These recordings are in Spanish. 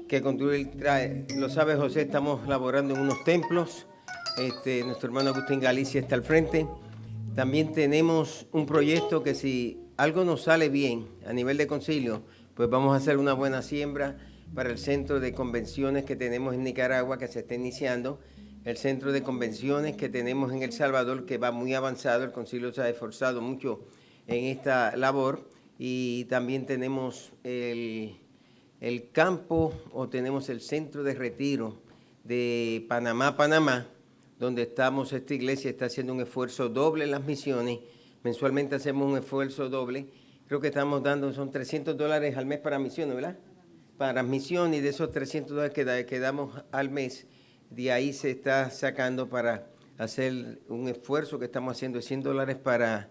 que lo sabe José, estamos laborando en unos templos. Nuestro hermano Agustín Galicia está al frente. También tenemos un proyecto que si algo nos sale bien a nivel de concilio, pues vamos a hacer una buena siembra para el centro de convenciones que tenemos en Nicaragua, que se está iniciando, el centro de convenciones que tenemos en El Salvador, que va muy avanzado. El concilio se ha esforzado mucho en esta labor, y también tenemos el campo, o tenemos el centro de retiro de Panamá, donde estamos. Esta iglesia está haciendo un esfuerzo doble en las misiones. Mensualmente hacemos un esfuerzo doble. Creo que estamos dando, son $300 al mes para misiones, ¿verdad? Para misiones, y de esos $300 que damos al mes, de ahí se está sacando para hacer un esfuerzo que estamos haciendo de $100 para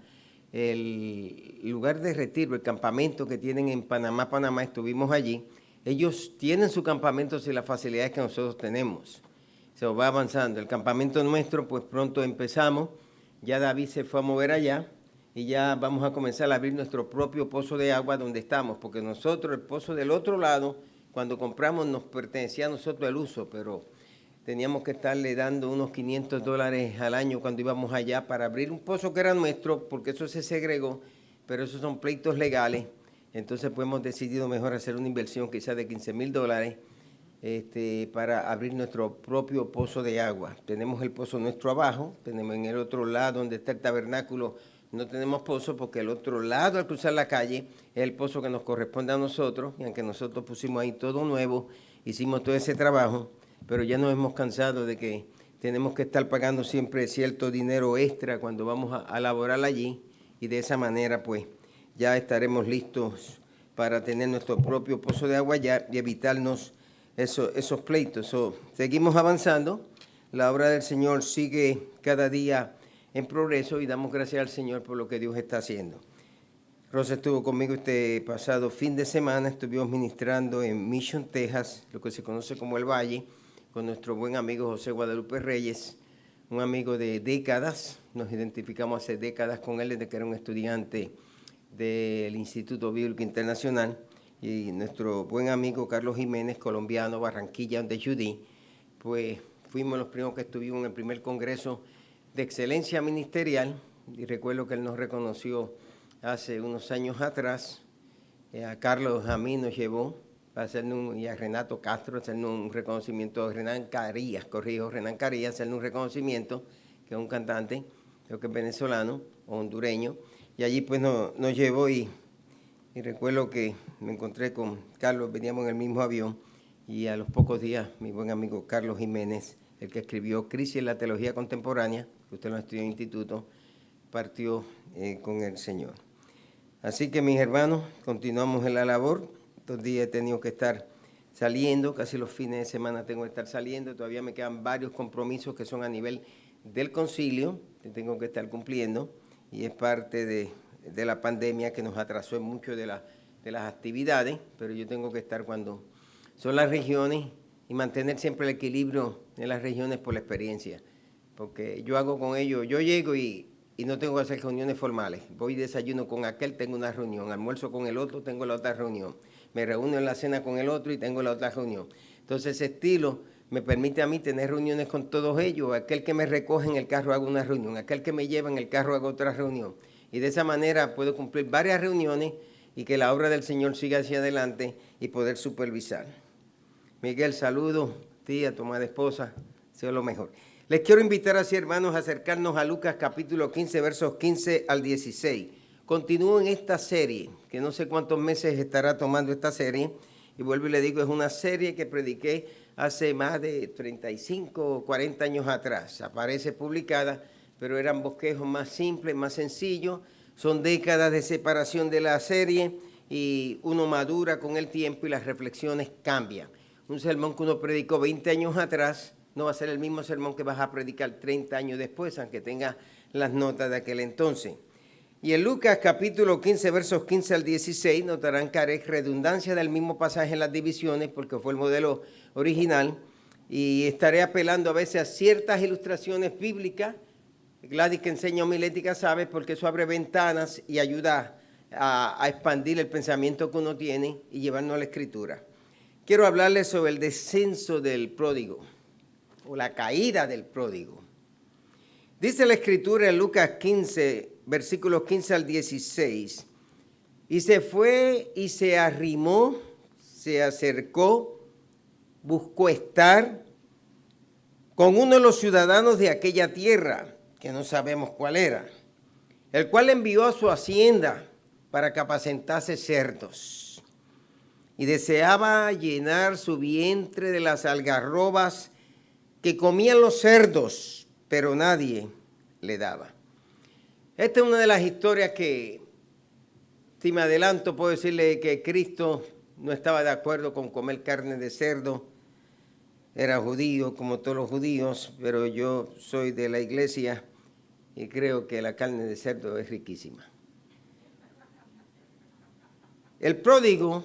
el lugar de retiro, el campamento que tienen en Panamá. Estuvimos allí. Ellos tienen su campamento sin las facilidades que nosotros tenemos. Se va avanzando. El campamento nuestro, pues pronto empezamos. Ya David se fue a mover allá y ya vamos a comenzar a abrir nuestro propio pozo de agua donde estamos, porque nosotros, el pozo del otro lado, cuando compramos nos pertenecía a nosotros el uso, pero teníamos que estarle dando unos $500 al año cuando íbamos allá para abrir un pozo que era nuestro, porque eso se segregó, pero esos son pleitos legales. Entonces pues hemos decidido mejor hacer una inversión quizás de $15,000 para abrir nuestro propio pozo de agua. Tenemos el pozo nuestro abajo, tenemos en el otro lado donde está el tabernáculo, no tenemos pozo, porque el otro lado al cruzar la calle es el pozo que nos corresponde a nosotros, y aunque nosotros pusimos ahí todo nuevo, hicimos todo ese trabajo, pero ya nos hemos cansado de que tenemos que estar pagando siempre cierto dinero extra cuando vamos a laborar allí, y de esa manera pues ya estaremos listos para tener nuestro propio pozo de agua allá y evitarnos esos pleitos. Seguimos avanzando, la obra del Señor sigue cada día en progreso, y damos gracias al Señor por lo que Dios está haciendo. Rosa estuvo conmigo este pasado fin de semana. Estuvimos ministrando en Mission, Texas, lo que se conoce como el Valle, con nuestro buen amigo José Guadalupe Reyes, un amigo de décadas. Nos identificamos hace décadas con él desde que era un estudiante del Instituto Bíblico Internacional. Y nuestro buen amigo Carlos Jiménez, colombiano, Barranquilla, de Judí, pues fuimos los primeros que estuvimos en el primer congreso de excelencia ministerial, y recuerdo que él nos reconoció hace unos años atrás. A Carlos a mí nos llevó a hacernos, y a Renato Castro, hacernos un reconocimiento, Renan Carías, hacernos un reconocimiento, que es un cantante, creo que es venezolano o hondureño, y allí pues nos llevó, y recuerdo que me encontré con Carlos, veníamos en el mismo avión, y a los pocos días mi buen amigo Carlos Jiménez, el que escribió Crisis en la Teología Contemporánea, que usted lo estudió en el instituto, partió con el Señor. Así que mis hermanos, continuamos en la labor. Estos días he tenido que estar saliendo, casi los fines de semana tengo que estar saliendo. Todavía me quedan varios compromisos que son a nivel del concilio, que tengo que estar cumpliendo, y es parte de la pandemia que nos atrasó en mucho de las actividades, pero yo tengo que estar cuando son las regiones, y mantener siempre el equilibrio en las regiones por la experiencia, porque yo hago con ellos, yo llego y no tengo que hacer reuniones formales. Voy y desayuno con aquel, tengo una reunión, almuerzo con el otro, tengo la otra reunión, me reúno en la cena con el otro y tengo la otra reunión. Entonces ese estilo me permite a mí tener reuniones con todos ellos. Aquel que me recoge en el carro hago una reunión, aquel que me lleva en el carro hago otra reunión, y de esa manera puedo cumplir varias reuniones y que la obra del Señor siga hacia adelante y poder supervisar. Miguel, saludo, tía, tu madre esposa, sea lo mejor. Les quiero invitar así, hermanos, a acercarnos a Lucas capítulo 15, versos 15 al 16. Continúo en esta serie, que no sé cuántos meses estará tomando esta serie, y vuelvo y le digo, es una serie que prediqué hace más de 35 o 40 años atrás. Aparece publicada, pero eran bosquejos más simples, más sencillos. Son décadas de separación de la serie, y uno madura con el tiempo y las reflexiones cambian. Un sermón que uno predicó 20 años atrás no va a ser el mismo sermón que vas a predicar 30 años después, aunque tenga las notas de aquel entonces. Y en Lucas capítulo 15, versos 15 al 16, notarán que haré redundancia del mismo pasaje en las divisiones, porque fue el modelo original, y estaré apelando a veces a ciertas ilustraciones bíblicas. Gladys, que enseña homilética, sabe, porque eso abre ventanas y ayuda a expandir el pensamiento que uno tiene y llevarnos a la Escritura. quiero hablarles sobre el descenso del pródigo o la caída del pródigo. Dice la Escritura en Lucas 15, versículos 15 al 16, y se fue y se arrimó, se acercó, buscó estar con uno de los ciudadanos de aquella tierra, que no sabemos cuál era, el cual envió a su hacienda para que apacentase cerdos. Y deseaba llenar su vientre de las algarrobas que comían los cerdos, pero nadie le daba. Esta es una de las historias que, si me adelanto, puedo decirle que Cristo no estaba de acuerdo con comer carne de cerdo. Era judío como todos los judíos, pero yo soy de la iglesia y creo que la carne de cerdo es riquísima. El pródigo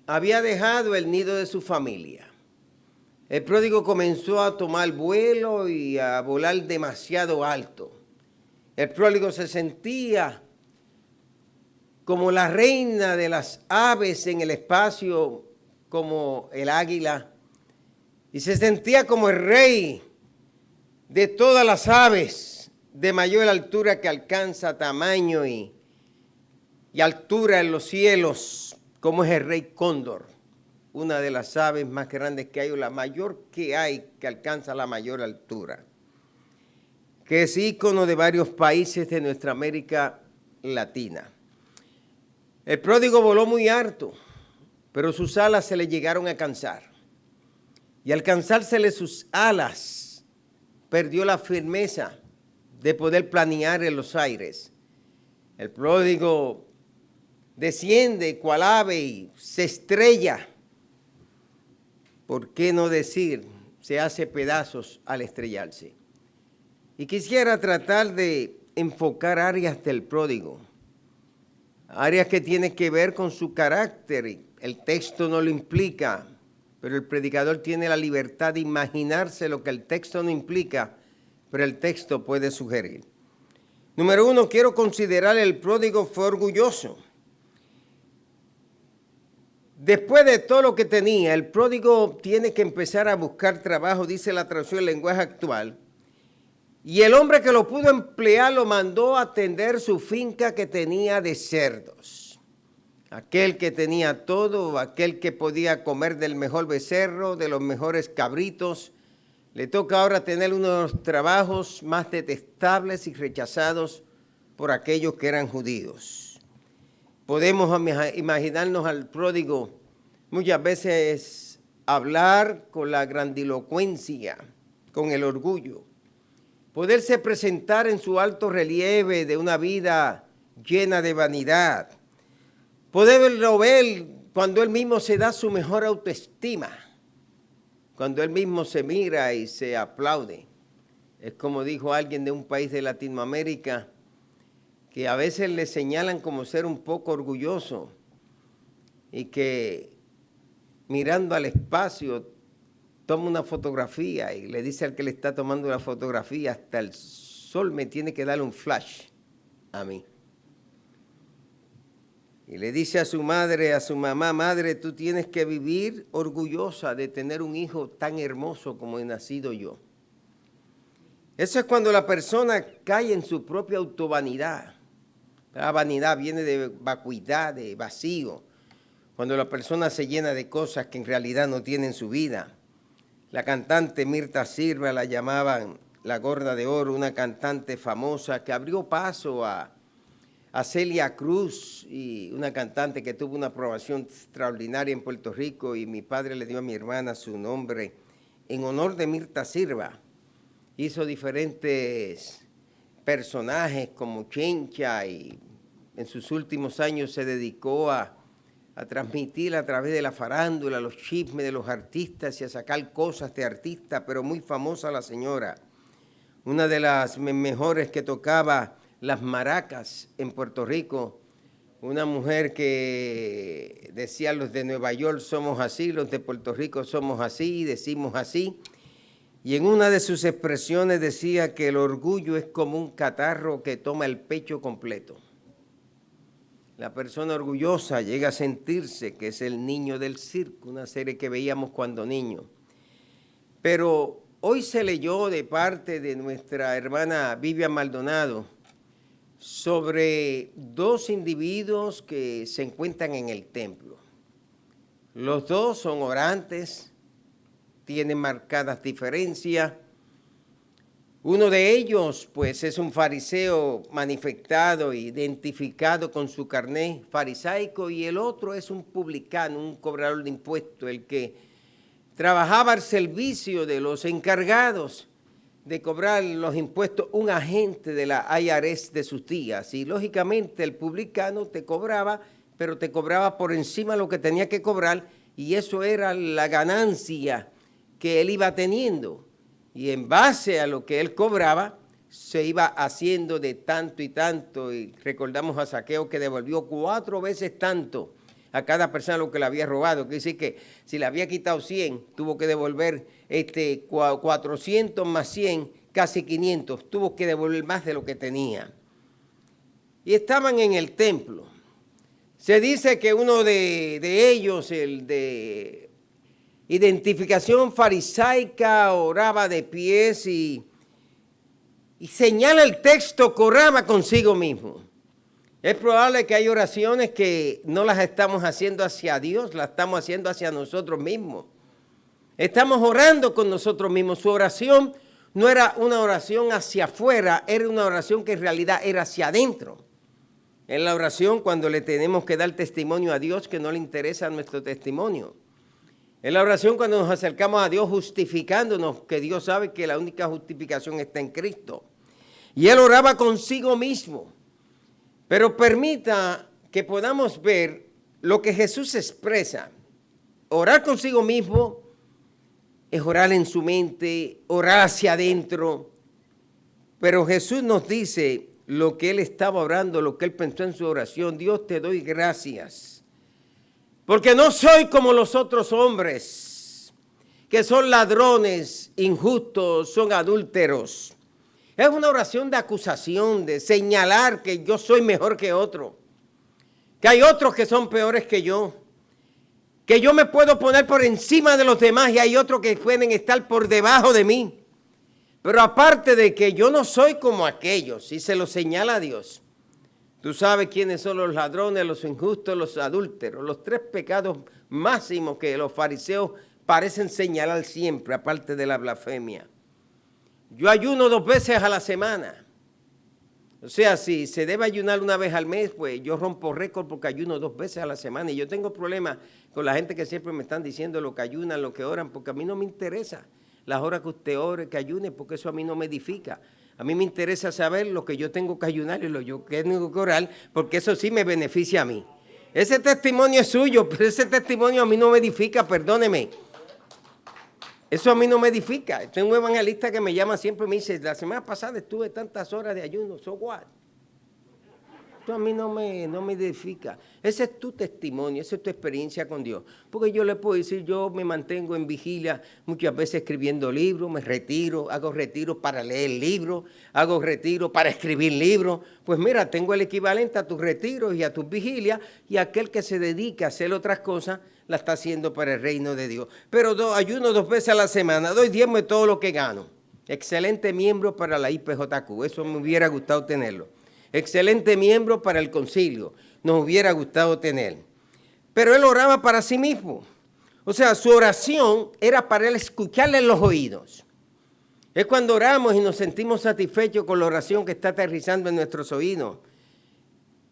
había dejado el nido de su familia. El pródigo comenzó a tomar vuelo y a volar demasiado alto. El pródigo se sentía como la reina de las aves en el espacio, como el águila, y se sentía como el rey de todas las aves de mayor altura que alcanza tamaño y altura en los cielos, como es el rey cóndor, una de las aves más grandes que hay, o la mayor que hay, que alcanza la mayor altura, que es ícono de varios países de nuestra América Latina. El pródigo voló muy alto, pero sus alas se le llegaron a cansar. Y al cansársele sus alas, perdió la firmeza de poder planear en los aires. El pródigo desciende cual ave y se estrella. ¿Por qué no decir, se hace pedazos al estrellarse? Y quisiera tratar de enfocar áreas del pródigo, áreas que tienen que ver con su carácter. El texto no lo implica, pero el predicador tiene la libertad de imaginarse lo que el texto no implica, pero el texto puede sugerir. Número 1, quiero considerar el pródigo fue orgulloso. Después de todo lo que tenía, el pródigo tiene que empezar a buscar trabajo, dice la traducción del lenguaje actual. Y el hombre que lo pudo emplear lo mandó a atender su finca que tenía de cerdos. Aquel que tenía todo, aquel que podía comer del mejor becerro, de los mejores cabritos, le toca ahora tener uno de los trabajos más detestables y rechazados por aquellos que eran judíos. Podemos imaginarnos al pródigo muchas veces hablar con la grandilocuencia, con el orgullo, poderse presentar en su alto relieve de una vida llena de vanidad, poderlo ver cuando él mismo se da su mejor autoestima, cuando él mismo se mira y se aplaude. Es como dijo alguien de un país de Latinoamérica, que a veces le señalan como ser un poco orgulloso y que mirando al espacio toma una fotografía y le dice al que le está tomando la fotografía, hasta el sol me tiene que dar un flash a mí. Y le dice a su madre, a su mamá, madre, tú tienes que vivir orgullosa de tener un hijo tan hermoso como he nacido yo. Eso es cuando la persona cae en su propia autovanidad. La vanidad viene de vacuidad, de vacío. Cuando la persona se llena de cosas que en realidad no tiene en su vida. La cantante Mirta Silva la llamaban la Gorda de Oro, una cantante famosa que abrió paso a Celia Cruz, y una cantante que tuvo una aprobación extraordinaria en Puerto Rico, y mi padre le dio a mi hermana su nombre en honor de Mirta Silva. Hizo diferentes personajes como Chencha y en sus últimos años se dedicó a transmitir a través de la farándula los chismes de los artistas y a sacar cosas de artistas, pero muy famosa la señora. Una de las mejores que tocaba las maracas en Puerto Rico, una mujer que decía, los de Nueva York somos así, los de Puerto Rico somos así, decimos así. Y en una de sus expresiones decía que el orgullo es como un catarro que toma el pecho completo. La persona orgullosa llega a sentirse que es el niño del circo, una serie que veíamos cuando niño. Pero hoy se leyó de parte de nuestra hermana Vivian Maldonado sobre dos individuos que se encuentran en el templo. Los dos son orantes, tienen marcadas diferencias. Uno de ellos, pues, es un fariseo manifestado, identificado con su carné farisaico, y el otro es un publicano, un cobrador de impuestos, el que trabajaba al servicio de los encargados de cobrar los impuestos, un agente de la IRS de sus días. Y lógicamente el publicano te cobraba, pero te cobraba por encima de lo que tenía que cobrar, y eso era la ganancia que él iba teniendo. Y en base a lo que él cobraba, se iba haciendo de tanto y tanto. Y recordamos a Zaqueo que devolvió 4 veces tanto a cada persona lo que le había robado. Quiere decir que si le había quitado 100, tuvo que devolver 400 más 100, casi 500. Tuvo que devolver más de lo que tenía. Y estaban en el templo. Se dice que uno de ellos, el de identificación farisaica, oraba de pies y señala el texto que oraba consigo mismo. Es probable que hay oraciones que no las estamos haciendo hacia Dios, las estamos haciendo hacia nosotros mismos. Estamos orando con nosotros mismos. Su oración no era una oración hacia afuera, era una oración que en realidad era hacia adentro. En la oración, cuando le tenemos que dar testimonio a Dios, que no le interesa nuestro testimonio. En la oración, cuando nos acercamos a Dios justificándonos, que Dios sabe que la única justificación está en Cristo. Y él oraba consigo mismo. Pero permita que podamos ver lo que Jesús expresa. Orar consigo mismo es orar en su mente, orar hacia adentro. Pero Jesús nos dice lo que él estaba orando, lo que él pensó en su oración. Dios, te doy gracias. Porque no soy como los otros hombres, que son ladrones, injustos, son adúlteros. Es una oración de acusación, de señalar que yo soy mejor que otro, que hay otros que son peores que yo me puedo poner por encima de los demás y hay otros que pueden estar por debajo de mí. Pero aparte de que yo no soy como aquellos, y se lo señala a Dios. Tú sabes quiénes son los ladrones, los injustos, los adúlteros, los 3 pecados máximos que los fariseos parecen señalar siempre, aparte de la blasfemia. Yo ayuno 2 veces a la semana. O sea, si se debe ayunar una vez al mes, pues yo rompo récord porque ayuno 2 veces a la semana. Y yo tengo problemas con la gente que siempre me están diciendo lo que ayunan, lo que oran, porque a mí no me interesa las horas que usted ore, que ayune, porque eso a mí no me edifica. A mí me interesa saber lo que yo tengo que ayunar y lo que tengo que orar, porque eso sí me beneficia a mí. Ese testimonio es suyo, pero ese testimonio a mí no me edifica, perdóneme. Eso a mí no me edifica. Tengo un evangelista que me llama siempre y me dice, la semana pasada estuve tantas horas de ayuno, so what? Esto a mí no me edifica. Ese es tu testimonio, esa es tu experiencia con Dios. Porque yo le puedo decir, yo me mantengo en vigilia muchas veces escribiendo libros, me retiro, hago retiros para leer libros, hago retiros para escribir libros. Pues mira, tengo el equivalente a tus retiros y a tus vigilias, y aquel que se dedica a hacer otras cosas, la está haciendo para el reino de Dios. Pero ayuno 2 veces a la semana, doy diezmo de todo lo que gano. Excelente miembro para la IPJQ, eso me hubiera gustado tenerlo. Excelente miembro para el concilio, nos hubiera gustado tener. Pero él oraba para sí mismo. O sea, su oración era para él escucharle en los oídos. Es cuando oramos y nos sentimos satisfechos con la oración que está aterrizando en nuestros oídos.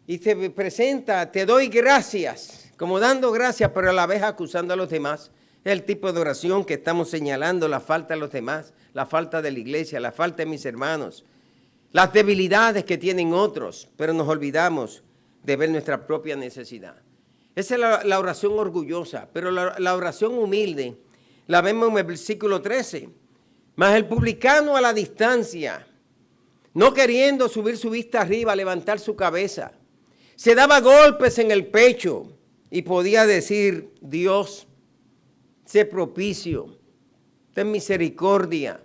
Y se presenta, te doy gracias, como dando gracias, pero a la vez acusando a los demás. Es el tipo de oración que estamos señalando, la falta de los demás, la falta de la iglesia, la falta de mis hermanos, las debilidades que tienen otros, pero nos olvidamos de ver nuestra propia necesidad. Esa es la oración orgullosa, pero la oración humilde la vemos en el versículo 13. Mas el publicano a la distancia, no queriendo subir su vista arriba, levantar su cabeza, se daba golpes en el pecho y podía decir, Dios, sé propicio, ten misericordia,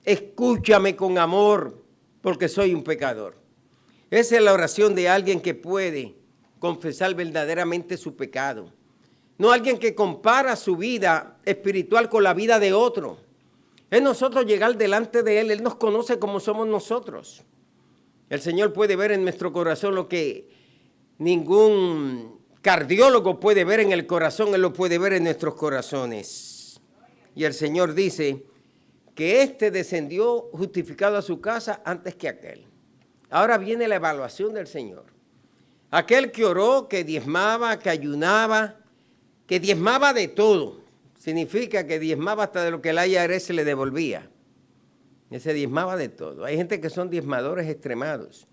escúchame con amor, porque soy un pecador. Esa es la oración de alguien que puede confesar verdaderamente su pecado. No alguien que compara su vida espiritual con la vida de otro. Es nosotros llegar delante de Él. Él nos conoce como somos nosotros. El Señor puede ver en nuestro corazón lo que ningún cardiólogo puede ver en el corazón. Él lo puede ver en nuestros corazones. Y el Señor dice que éste descendió justificado a su casa antes que aquel. Ahora viene la evaluación del Señor. Aquel que oró, que diezmaba, que ayunaba, que diezmaba de todo. Significa que diezmaba hasta de lo que el IRS se le devolvía. Ese diezmaba de todo. Hay gente que son diezmadores extremados.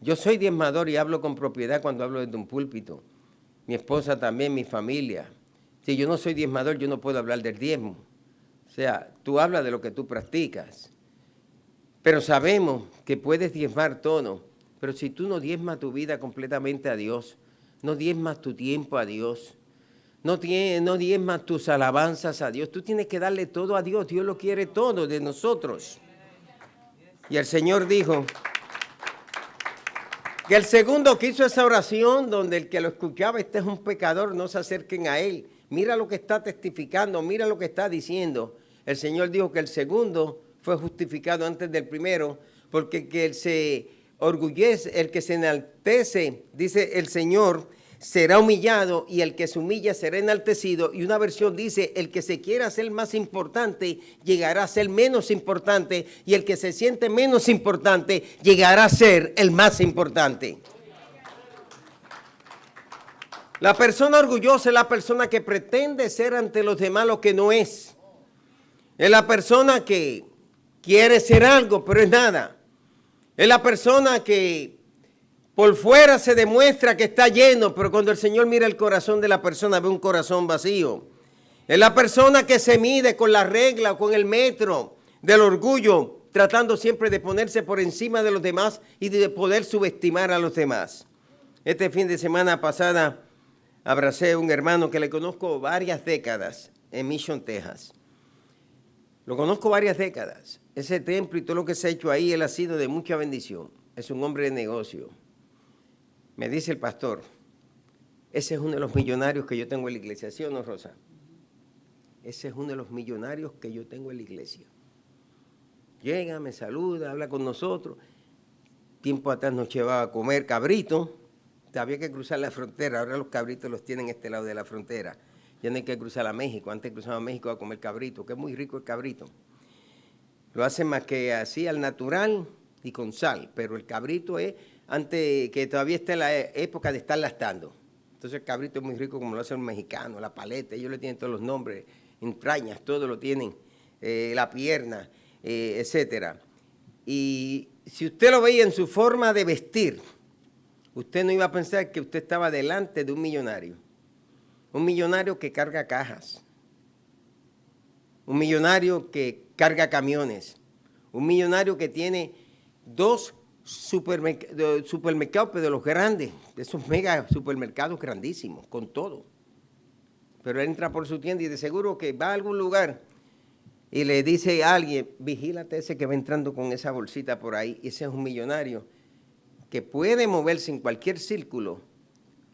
Yo soy diezmador y hablo con propiedad cuando hablo desde un púlpito. Mi esposa también, mi familia. Si yo no soy diezmador, yo no puedo hablar del diezmo. O sea, tú hablas de lo que tú practicas. Pero sabemos que puedes diezmar todo. Pero si tú no diezmas tu vida completamente a Dios, no diezmas tu tiempo a Dios, no diezmas tus alabanzas a Dios, tú tienes que darle todo a Dios. Dios lo quiere todo de nosotros. Y el Señor dijo que el segundo que hizo esa oración, donde el que lo escuchaba, este es un pecador, no se acerquen a él. Mira lo que está testificando, mira lo que está diciendo. El Señor dijo que el segundo fue justificado antes del primero, porque el que se orgullece, el que se enaltece, dice el Señor, será humillado, y el que se humilla será enaltecido. Y una versión dice, el que se quiera hacer más importante llegará a ser menos importante, y el que se siente menos importante llegará a ser el más importante. La persona orgullosa es la persona que pretende ser ante los demás lo que no es. Es la persona que quiere ser algo, pero es nada. Es la persona que por fuera se demuestra que está lleno, pero cuando el Señor mira el corazón de la persona, ve un corazón vacío. Es la persona que se mide con la regla o con el metro del orgullo, tratando siempre de ponerse por encima de los demás y de poder subestimar a los demás. Este fin de semana pasada abracé a un hermano que le conozco varias décadas en Mission, Texas. Lo conozco varias décadas. Ese templo y todo lo que se ha hecho ahí, él ha sido de mucha bendición. Es un hombre de negocio. Me dice el pastor, ese es uno de los millonarios que yo tengo en la iglesia. ¿Sí o no, Rosa? Ese es uno de los millonarios que yo tengo en la iglesia. Llega, me saluda, habla con nosotros. Tiempo atrás nos llevaba a comer cabrito. Había que cruzar la frontera. Ahora los cabritos los tienen este lado de la frontera. Ya no hay que cruzar a México. Antes cruzaba a México a comer cabrito, que es muy rico el cabrito. Lo hacen más que así al natural y con sal. Pero el cabrito es antes que todavía está en la época de estar lastando. Entonces el cabrito es muy rico como lo hace un mexicano, la paleta, ellos le tienen todos los nombres, entrañas, todo lo tienen, la pierna, etcétera. Y si usted lo veía en su forma de vestir, usted no iba a pensar que usted estaba delante de un millonario que carga cajas, un millonario que carga camiones, un millonario que tiene 2 supermercados, pero de los grandes, de esos mega supermercados grandísimos, con todo. Pero él entra por su tienda y de seguro que va a algún lugar y le dice a alguien, vigílate ese que va entrando con esa bolsita por ahí. Y ese es un millonario que puede moverse en cualquier círculo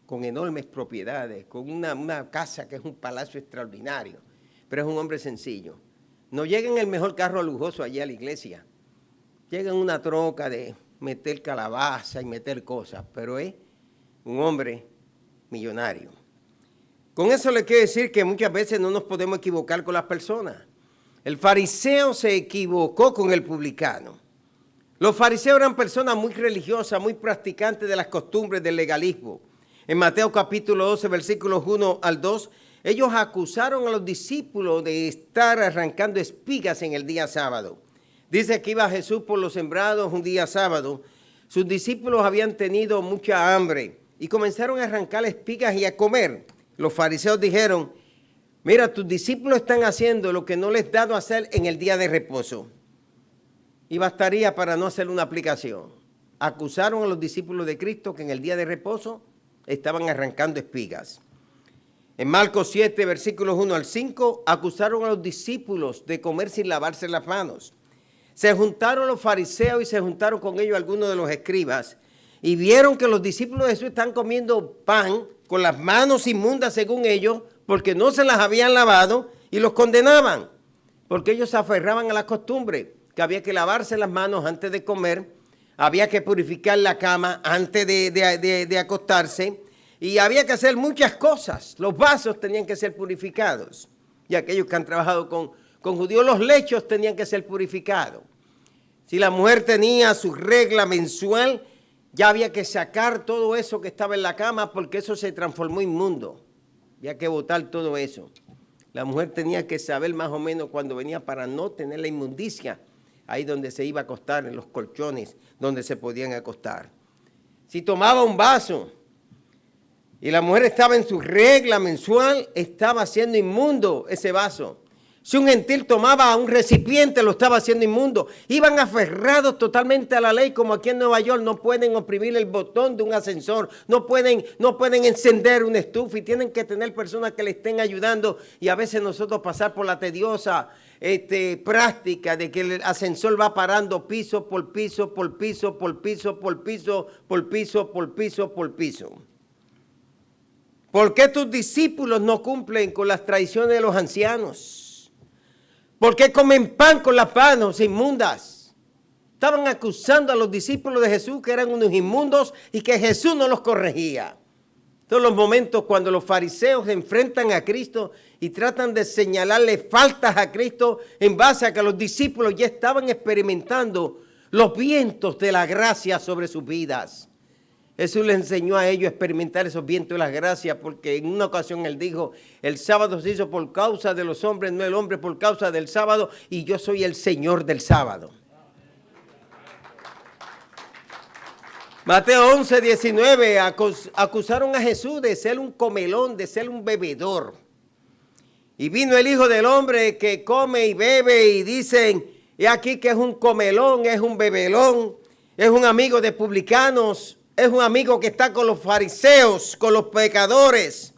con enormes propiedades, con una casa que es un palacio extraordinario, pero es un hombre sencillo. No llega en el mejor carro lujoso allí a la iglesia, llega en una troca de meter calabaza y meter cosas, pero es un hombre millonario. Con eso le quiero decir que muchas veces no nos podemos equivocar con las personas. El fariseo se equivocó con el publicano. Los fariseos eran personas muy religiosas, muy practicantes de las costumbres del legalismo. En Mateo capítulo 12, versículos 1 al 2, ellos acusaron a los discípulos de estar arrancando espigas en el día sábado. Dice que iba Jesús por los sembrados un día sábado. Sus discípulos habían tenido mucha hambre y comenzaron a arrancar espigas y a comer. Los fariseos dijeron, mira, tus discípulos están haciendo lo que no les he dado a hacer en el día de reposo. Y bastaría para no hacer una aplicación. Acusaron a los discípulos de Cristo que en el día de reposo estaban arrancando espigas. En Marcos 7, versículos 1 al 5, acusaron a los discípulos de comer sin lavarse las manos. Se juntaron los fariseos y se juntaron con ellos algunos de los escribas y vieron que los discípulos de Jesús están comiendo pan con las manos inmundas según ellos, porque no se las habían lavado, y los condenaban, porque ellos se aferraban a la costumbre, que había que lavarse las manos antes de comer, había que purificar la cama antes de acostarse, y había que hacer muchas cosas. Los vasos tenían que ser purificados, y aquellos que han trabajado con judíos, los lechos tenían que ser purificados. Si la mujer tenía su regla mensual, ya había que sacar todo eso que estaba en la cama porque eso se transformó inmundo. Había que botar todo eso. La mujer tenía que saber más o menos cuando venía para no tener la inmundicia ahí donde se iba a acostar, en los colchones donde se podían acostar. Si tomaba un vaso y la mujer estaba en su regla mensual, estaba haciendo inmundo ese vaso. Si un gentil tomaba un recipiente, lo estaba haciendo inmundo. Iban aferrados totalmente a la ley, como aquí en Nueva York no pueden oprimir el botón de un ascensor, no pueden encender una estufa y tienen que tener personas que le estén ayudando. Y a veces nosotros pasar por la tediosa práctica de que el ascensor va parando piso por piso, por piso, por piso, por piso, por piso, por piso, por piso. ¿Por qué tus discípulos no cumplen con las tradiciones de los ancianos? ¿Por qué comen pan con las manos inmundas? Estaban acusando a los discípulos de Jesús que eran unos inmundos y que Jesús no los corregía. Todos los momentos cuando los fariseos se enfrentan a Cristo y tratan de señalarle faltas a Cristo en base a que los discípulos ya estaban experimentando los vientos de la gracia sobre sus vidas. Jesús les enseñó a ellos a experimentar esos vientos de la gracia, porque en una ocasión Él dijo, el sábado se hizo por causa de los hombres, no el hombre por causa del sábado, y yo soy el Señor del sábado. Mateo 11, 19, acusaron a Jesús de ser un comelón, de ser un bebedor. Y vino el Hijo del Hombre que come y bebe y dicen, he aquí que es un comelón, es un bebelón, es un amigo de publicanos, es un amigo que está con los fariseos, con los pecadores.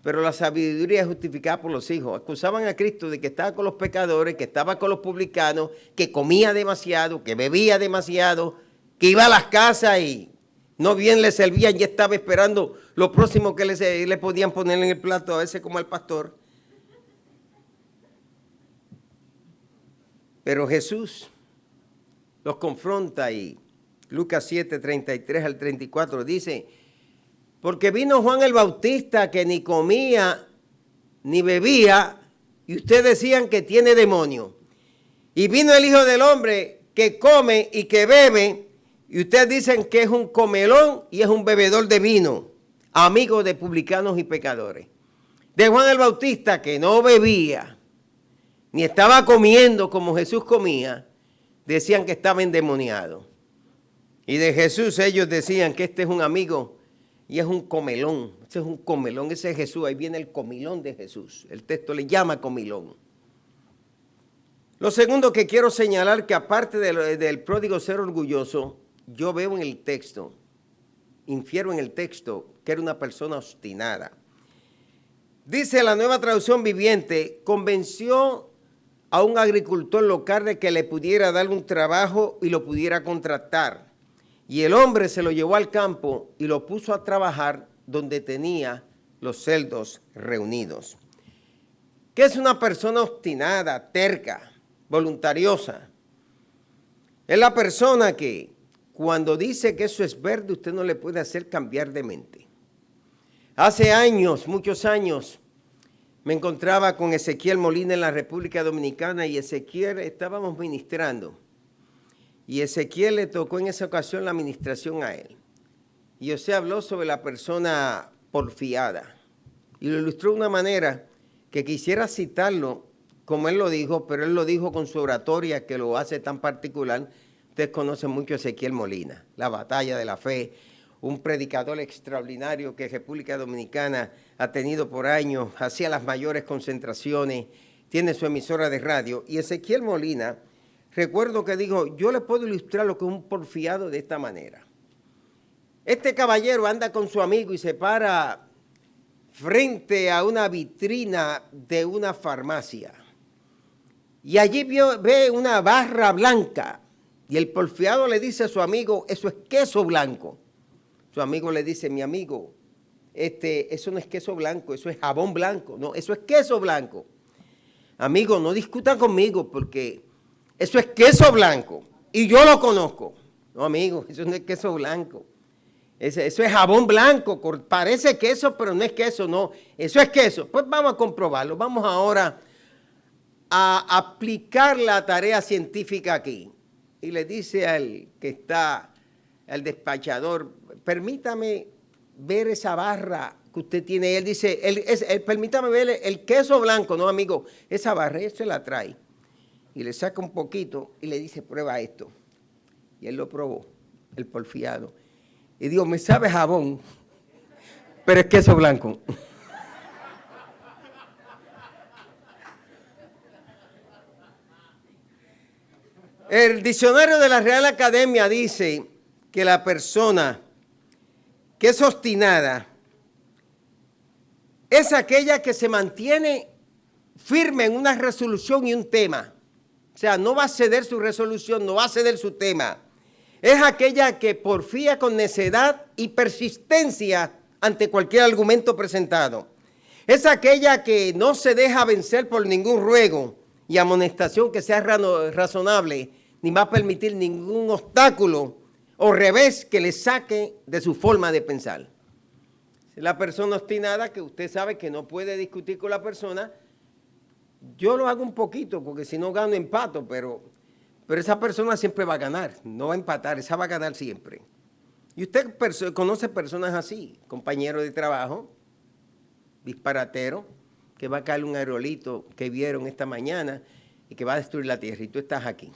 Pero la sabiduría es justificada por los hijos. Acusaban a Cristo de que estaba con los pecadores, que estaba con los publicanos, que comía demasiado, que bebía demasiado, que iba a las casas y no bien le servían, ya estaba esperando lo próximo que le podían poner en el plato, a veces como al pastor. Pero Jesús los confronta y Lucas 7, 33 al 34 dice, porque vino Juan el Bautista que ni comía ni bebía y ustedes decían que tiene demonio. Y vino el Hijo del Hombre que come y que bebe y ustedes dicen que es un comelón y es un bebedor de vino, amigo de publicanos y pecadores. De Juan el Bautista que no bebía ni estaba comiendo como Jesús comía, decían que estaba endemoniado. Y de Jesús ellos decían que este es un amigo y es un comelón. Este es un comelón, ese es Jesús, ahí viene el comilón de Jesús. El texto le llama comilón. Lo segundo que quiero señalar, que aparte del pródigo ser orgulloso, yo veo en el texto, infiero en el texto, que era una persona obstinada. Dice la Nueva Traducción Viviente, convenció a un agricultor local de que le pudiera dar un trabajo y lo pudiera contratar. Y el hombre se lo llevó al campo y lo puso a trabajar donde tenía los cerdos reunidos. ¿Qué es una persona obstinada, terca, voluntariosa? Es la persona que cuando dice que eso es verde, usted no le puede hacer cambiar de mente. Hace años, muchos años, me encontraba con Ezequiel Molina en la República Dominicana y Ezequiel estábamos ministrando. Y Ezequiel le tocó en esa ocasión la administración a él. Y José habló sobre la persona porfiada. Y lo ilustró de una manera que quisiera citarlo como él lo dijo, pero él lo dijo con su oratoria que lo hace tan particular. Ustedes conocen mucho a Ezequiel Molina, la batalla de la fe, un predicador extraordinario que República Dominicana ha tenido por años, hacía las mayores concentraciones, tiene su emisora de radio. Y Ezequiel Molina, recuerdo que dijo, yo le puedo ilustrar lo que es un porfiado de esta manera. Este caballero anda con su amigo y se para frente a una vitrina de una farmacia. Y allí ve una barra blanca Y el porfiado le dice a su amigo, eso es queso blanco. Su amigo le dice, mi amigo, eso no es queso blanco, eso es jabón blanco. No, eso es queso blanco. Amigo, no discutan conmigo porque eso es queso blanco y yo lo conozco. No, amigo, eso no es queso blanco. Eso es jabón blanco, parece queso, pero no es queso, no. Eso es queso. Pues vamos a comprobarlo. Vamos ahora a aplicar la tarea científica aquí. Y le dice al que está, al despachador, permítame ver esa barra que usted tiene. Él dice, permítame ver el queso blanco. No, amigo, esa barra, él se la trae. Y le saca un poquito y le dice, prueba esto. Y él lo probó, el porfiado. Y digo, me sabe jabón, pero es queso blanco. El diccionario de la Real Academia dice que la persona que es obstinada es aquella que se mantiene firme en una resolución y un tema. O sea, no va a ceder su resolución, no va a ceder su tema. Es aquella que porfía con necedad y persistencia ante cualquier argumento presentado. Es aquella que no se deja vencer por ningún ruego y amonestación que sea razonable, ni va a permitir ningún obstáculo o revés que le saque de su forma de pensar. La persona obstinada que usted sabe que no puede discutir con la persona, yo lo hago un poquito porque si no gano empato, pero esa persona siempre va a ganar, no va a empatar, esa va a ganar siempre. Y usted conoce personas así, compañeros de trabajo, disparateros, que va a caer un aerolito que vieron esta mañana y que va a destruir la tierra y tú estás aquí.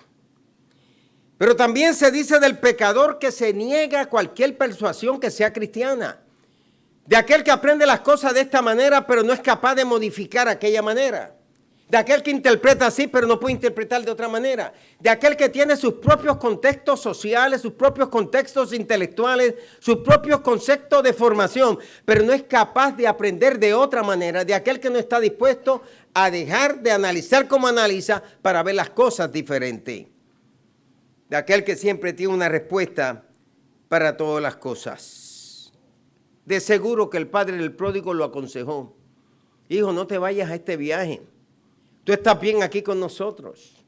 Pero también se dice del pecador que se niega a cualquier persuasión que sea cristiana, de aquel que aprende las cosas de esta manera pero no es capaz de modificar aquella manera. De aquel que interpreta así, pero no puede interpretar de otra manera. De aquel que tiene sus propios contextos sociales, sus propios contextos intelectuales, sus propios conceptos de formación, pero no es capaz de aprender de otra manera. De aquel que no está dispuesto a dejar de analizar como analiza para ver las cosas diferentes. De aquel que siempre tiene una respuesta para todas las cosas. De seguro que el padre del pródigo lo aconsejó. Hijo, no te vayas a este viaje. Tú estás bien aquí con nosotros.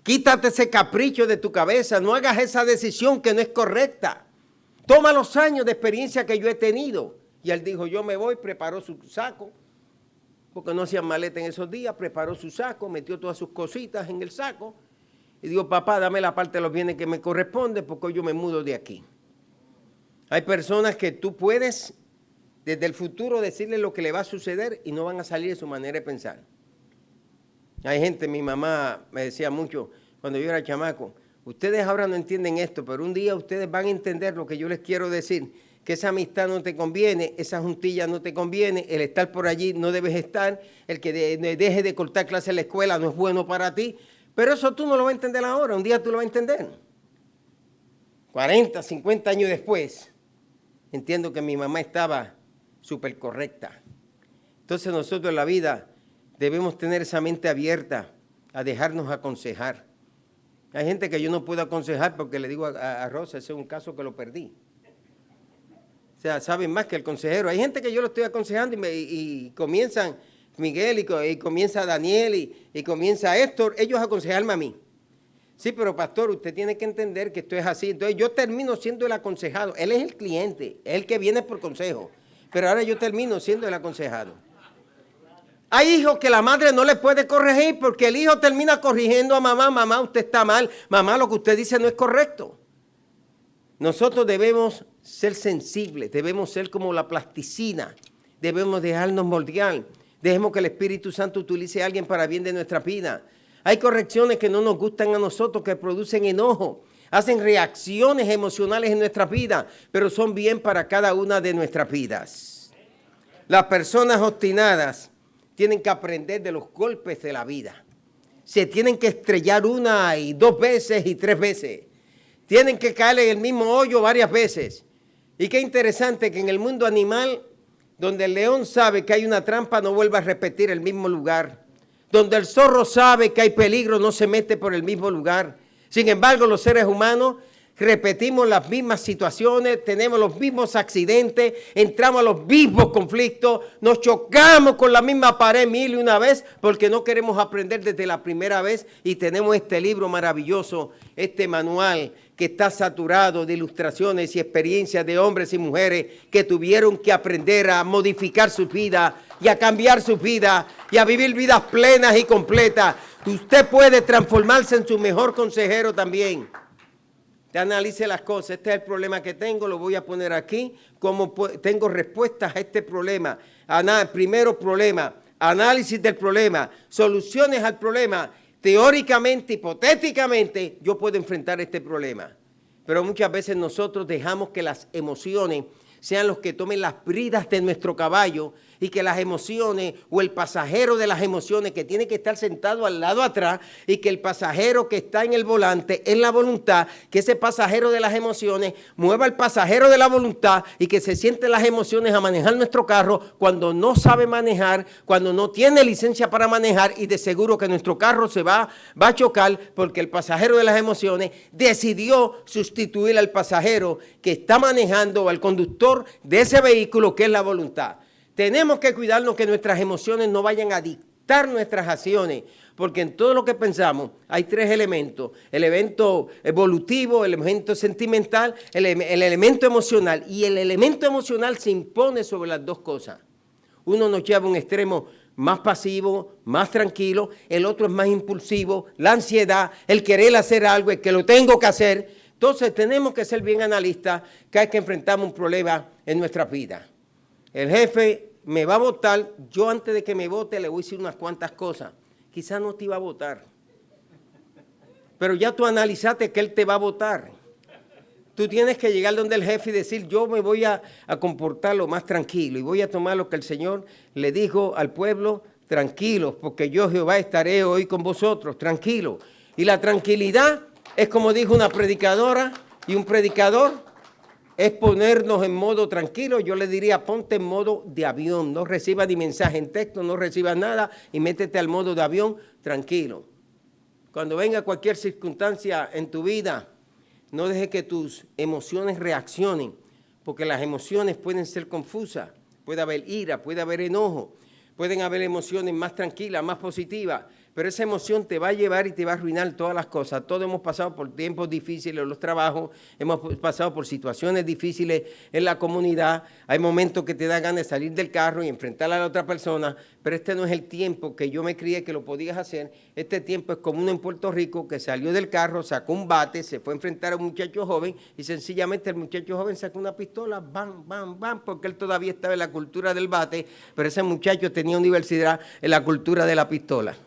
Quítate ese capricho de tu cabeza. No hagas esa decisión que no es correcta. Toma los años de experiencia que yo he tenido. Y él dijo, yo me voy, preparó su saco. Porque no hacían maleta en esos días. Preparó su saco, metió todas sus cositas en el saco. Y dijo, papá, dame la parte de los bienes que me corresponde porque yo me mudo de aquí. Hay personas que tú puedes desde el futuro decirle lo que le va a suceder y no van a salir de su manera de pensar. Hay gente, mi mamá me decía mucho cuando yo era chamaco, ustedes ahora no entienden esto, pero un día ustedes van a entender lo que yo les quiero decir, que esa amistad no te conviene, esa juntilla no te conviene, el estar por allí no debes estar, el que deje de cortar clases en la escuela no es bueno para ti, pero eso tú no lo vas a entender ahora, un día tú lo vas a entender. 40, 50 años después, entiendo que mi mamá estaba súper correcta. Entonces nosotros en la vida debemos tener esa mente abierta a dejarnos aconsejar. Hay gente que yo no puedo aconsejar porque le digo a Rosa, ese es un caso que lo perdí. O sea, saben más que el consejero. Hay gente que yo lo estoy aconsejando y comienzan Miguel y comienza Daniel y comienza Héctor, ellos a aconsejarme a mí. Sí, pero pastor, usted tiene que entender que esto es así. Entonces yo termino siendo el aconsejado. Él es el cliente, es el que viene por consejo. Pero ahora yo termino siendo el aconsejado. Hay hijos que la madre no le puede corregir porque el hijo termina corrigiendo a mamá. Mamá, usted está mal. Mamá, lo que usted dice no es correcto. Nosotros debemos ser sensibles, debemos ser como la plasticina, debemos dejarnos moldear. Dejemos que el Espíritu Santo utilice a alguien para bien de nuestra vida. Hay correcciones que no nos gustan a nosotros, que producen enojo, hacen reacciones emocionales en nuestra vida, pero son bien para cada una de nuestras vidas. Las personas obstinadas tienen que aprender de los golpes de la vida. Se tienen que estrellar una y 2 veces y 3 veces. Tienen que caer en el mismo hoyo varias veces. Y qué interesante que en el mundo animal, donde el león sabe que hay una trampa, no vuelve a repetir el mismo lugar. Donde el zorro sabe que hay peligro, no se mete por el mismo lugar. Sin embargo, los seres humanos repetimos las mismas situaciones, tenemos los mismos accidentes, entramos a los mismos conflictos, nos chocamos con la misma pared 1000 vez porque no queremos aprender desde la primera vez y tenemos este libro maravilloso, este manual que está saturado de ilustraciones y experiencias de hombres y mujeres que tuvieron que aprender a modificar su vida y a cambiar su vida y a vivir vidas plenas y completas. Usted puede transformarse en su mejor consejero también. Te analice las cosas. Este es el problema que tengo, lo voy a poner aquí. Como tengo respuestas a este problema. Primero problema, análisis del problema, soluciones al problema. Teóricamente, hipotéticamente, yo puedo enfrentar este problema. Pero muchas veces nosotros dejamos que las emociones sean los que tomen las bridas de nuestro caballo y que las emociones o el pasajero de las emociones que tiene que estar sentado al lado atrás y que el pasajero que está en el volante, en la voluntad, que ese pasajero de las emociones mueva al pasajero de la voluntad y que se sienten las emociones a manejar nuestro carro cuando no sabe manejar, cuando no tiene licencia para manejar y de seguro que nuestro carro se va a chocar porque el pasajero de las emociones decidió sustituir al pasajero que está manejando o al conductor de ese vehículo que es la voluntad. Tenemos que cuidarnos que nuestras emociones no vayan a dictar nuestras acciones, porque en todo lo que pensamos hay tres elementos: el elemento evolutivo, el elemento sentimental, el elemento emocional. Y el elemento emocional se impone sobre las dos cosas. Uno nos lleva a un extremo más pasivo, más tranquilo, el otro es más impulsivo, la ansiedad, el querer hacer algo, el que lo tengo que hacer. Entonces tenemos que ser bien analistas cada vez que enfrentamos un problema en nuestra vida. El jefe me va a votar, yo antes de que me vote le voy a decir unas cuantas cosas. Quizás no te iba a votar, pero ya tú analizaste que él te va a votar. Tú tienes que llegar donde el jefe y decir, yo me voy a comportar lo más tranquilo y voy a tomar lo que el Señor le dijo al pueblo: tranquilos, porque yo Jehová estaré hoy con vosotros, tranquilos. Y la tranquilidad es, como dijo una predicadora y un predicador, es ponernos en modo tranquilo. Yo le diría, ponte en modo de avión, no recibas ni mensaje en texto, no recibas nada y métete al modo de avión tranquilo. Cuando venga cualquier circunstancia en tu vida, no dejes que tus emociones reaccionen, porque las emociones pueden ser confusas. Puede haber ira, puede haber enojo, pueden haber emociones más tranquilas, más positivas, pero esa emoción te va a llevar y te va a arruinar todas las cosas. Todos hemos pasado por tiempos difíciles en los trabajos, hemos pasado por situaciones difíciles en la comunidad. Hay momentos que te da ganas de salir del carro y enfrentar a la otra persona, pero este no es el tiempo que yo me crié que lo podías hacer. Este tiempo es como uno en Puerto Rico que salió del carro, sacó un bate, se fue a enfrentar a un muchacho joven y sencillamente el muchacho joven sacó una pistola, bam, bam, bam, porque él todavía estaba en la cultura del bate, pero ese muchacho tenía universidad en la cultura de la pistola.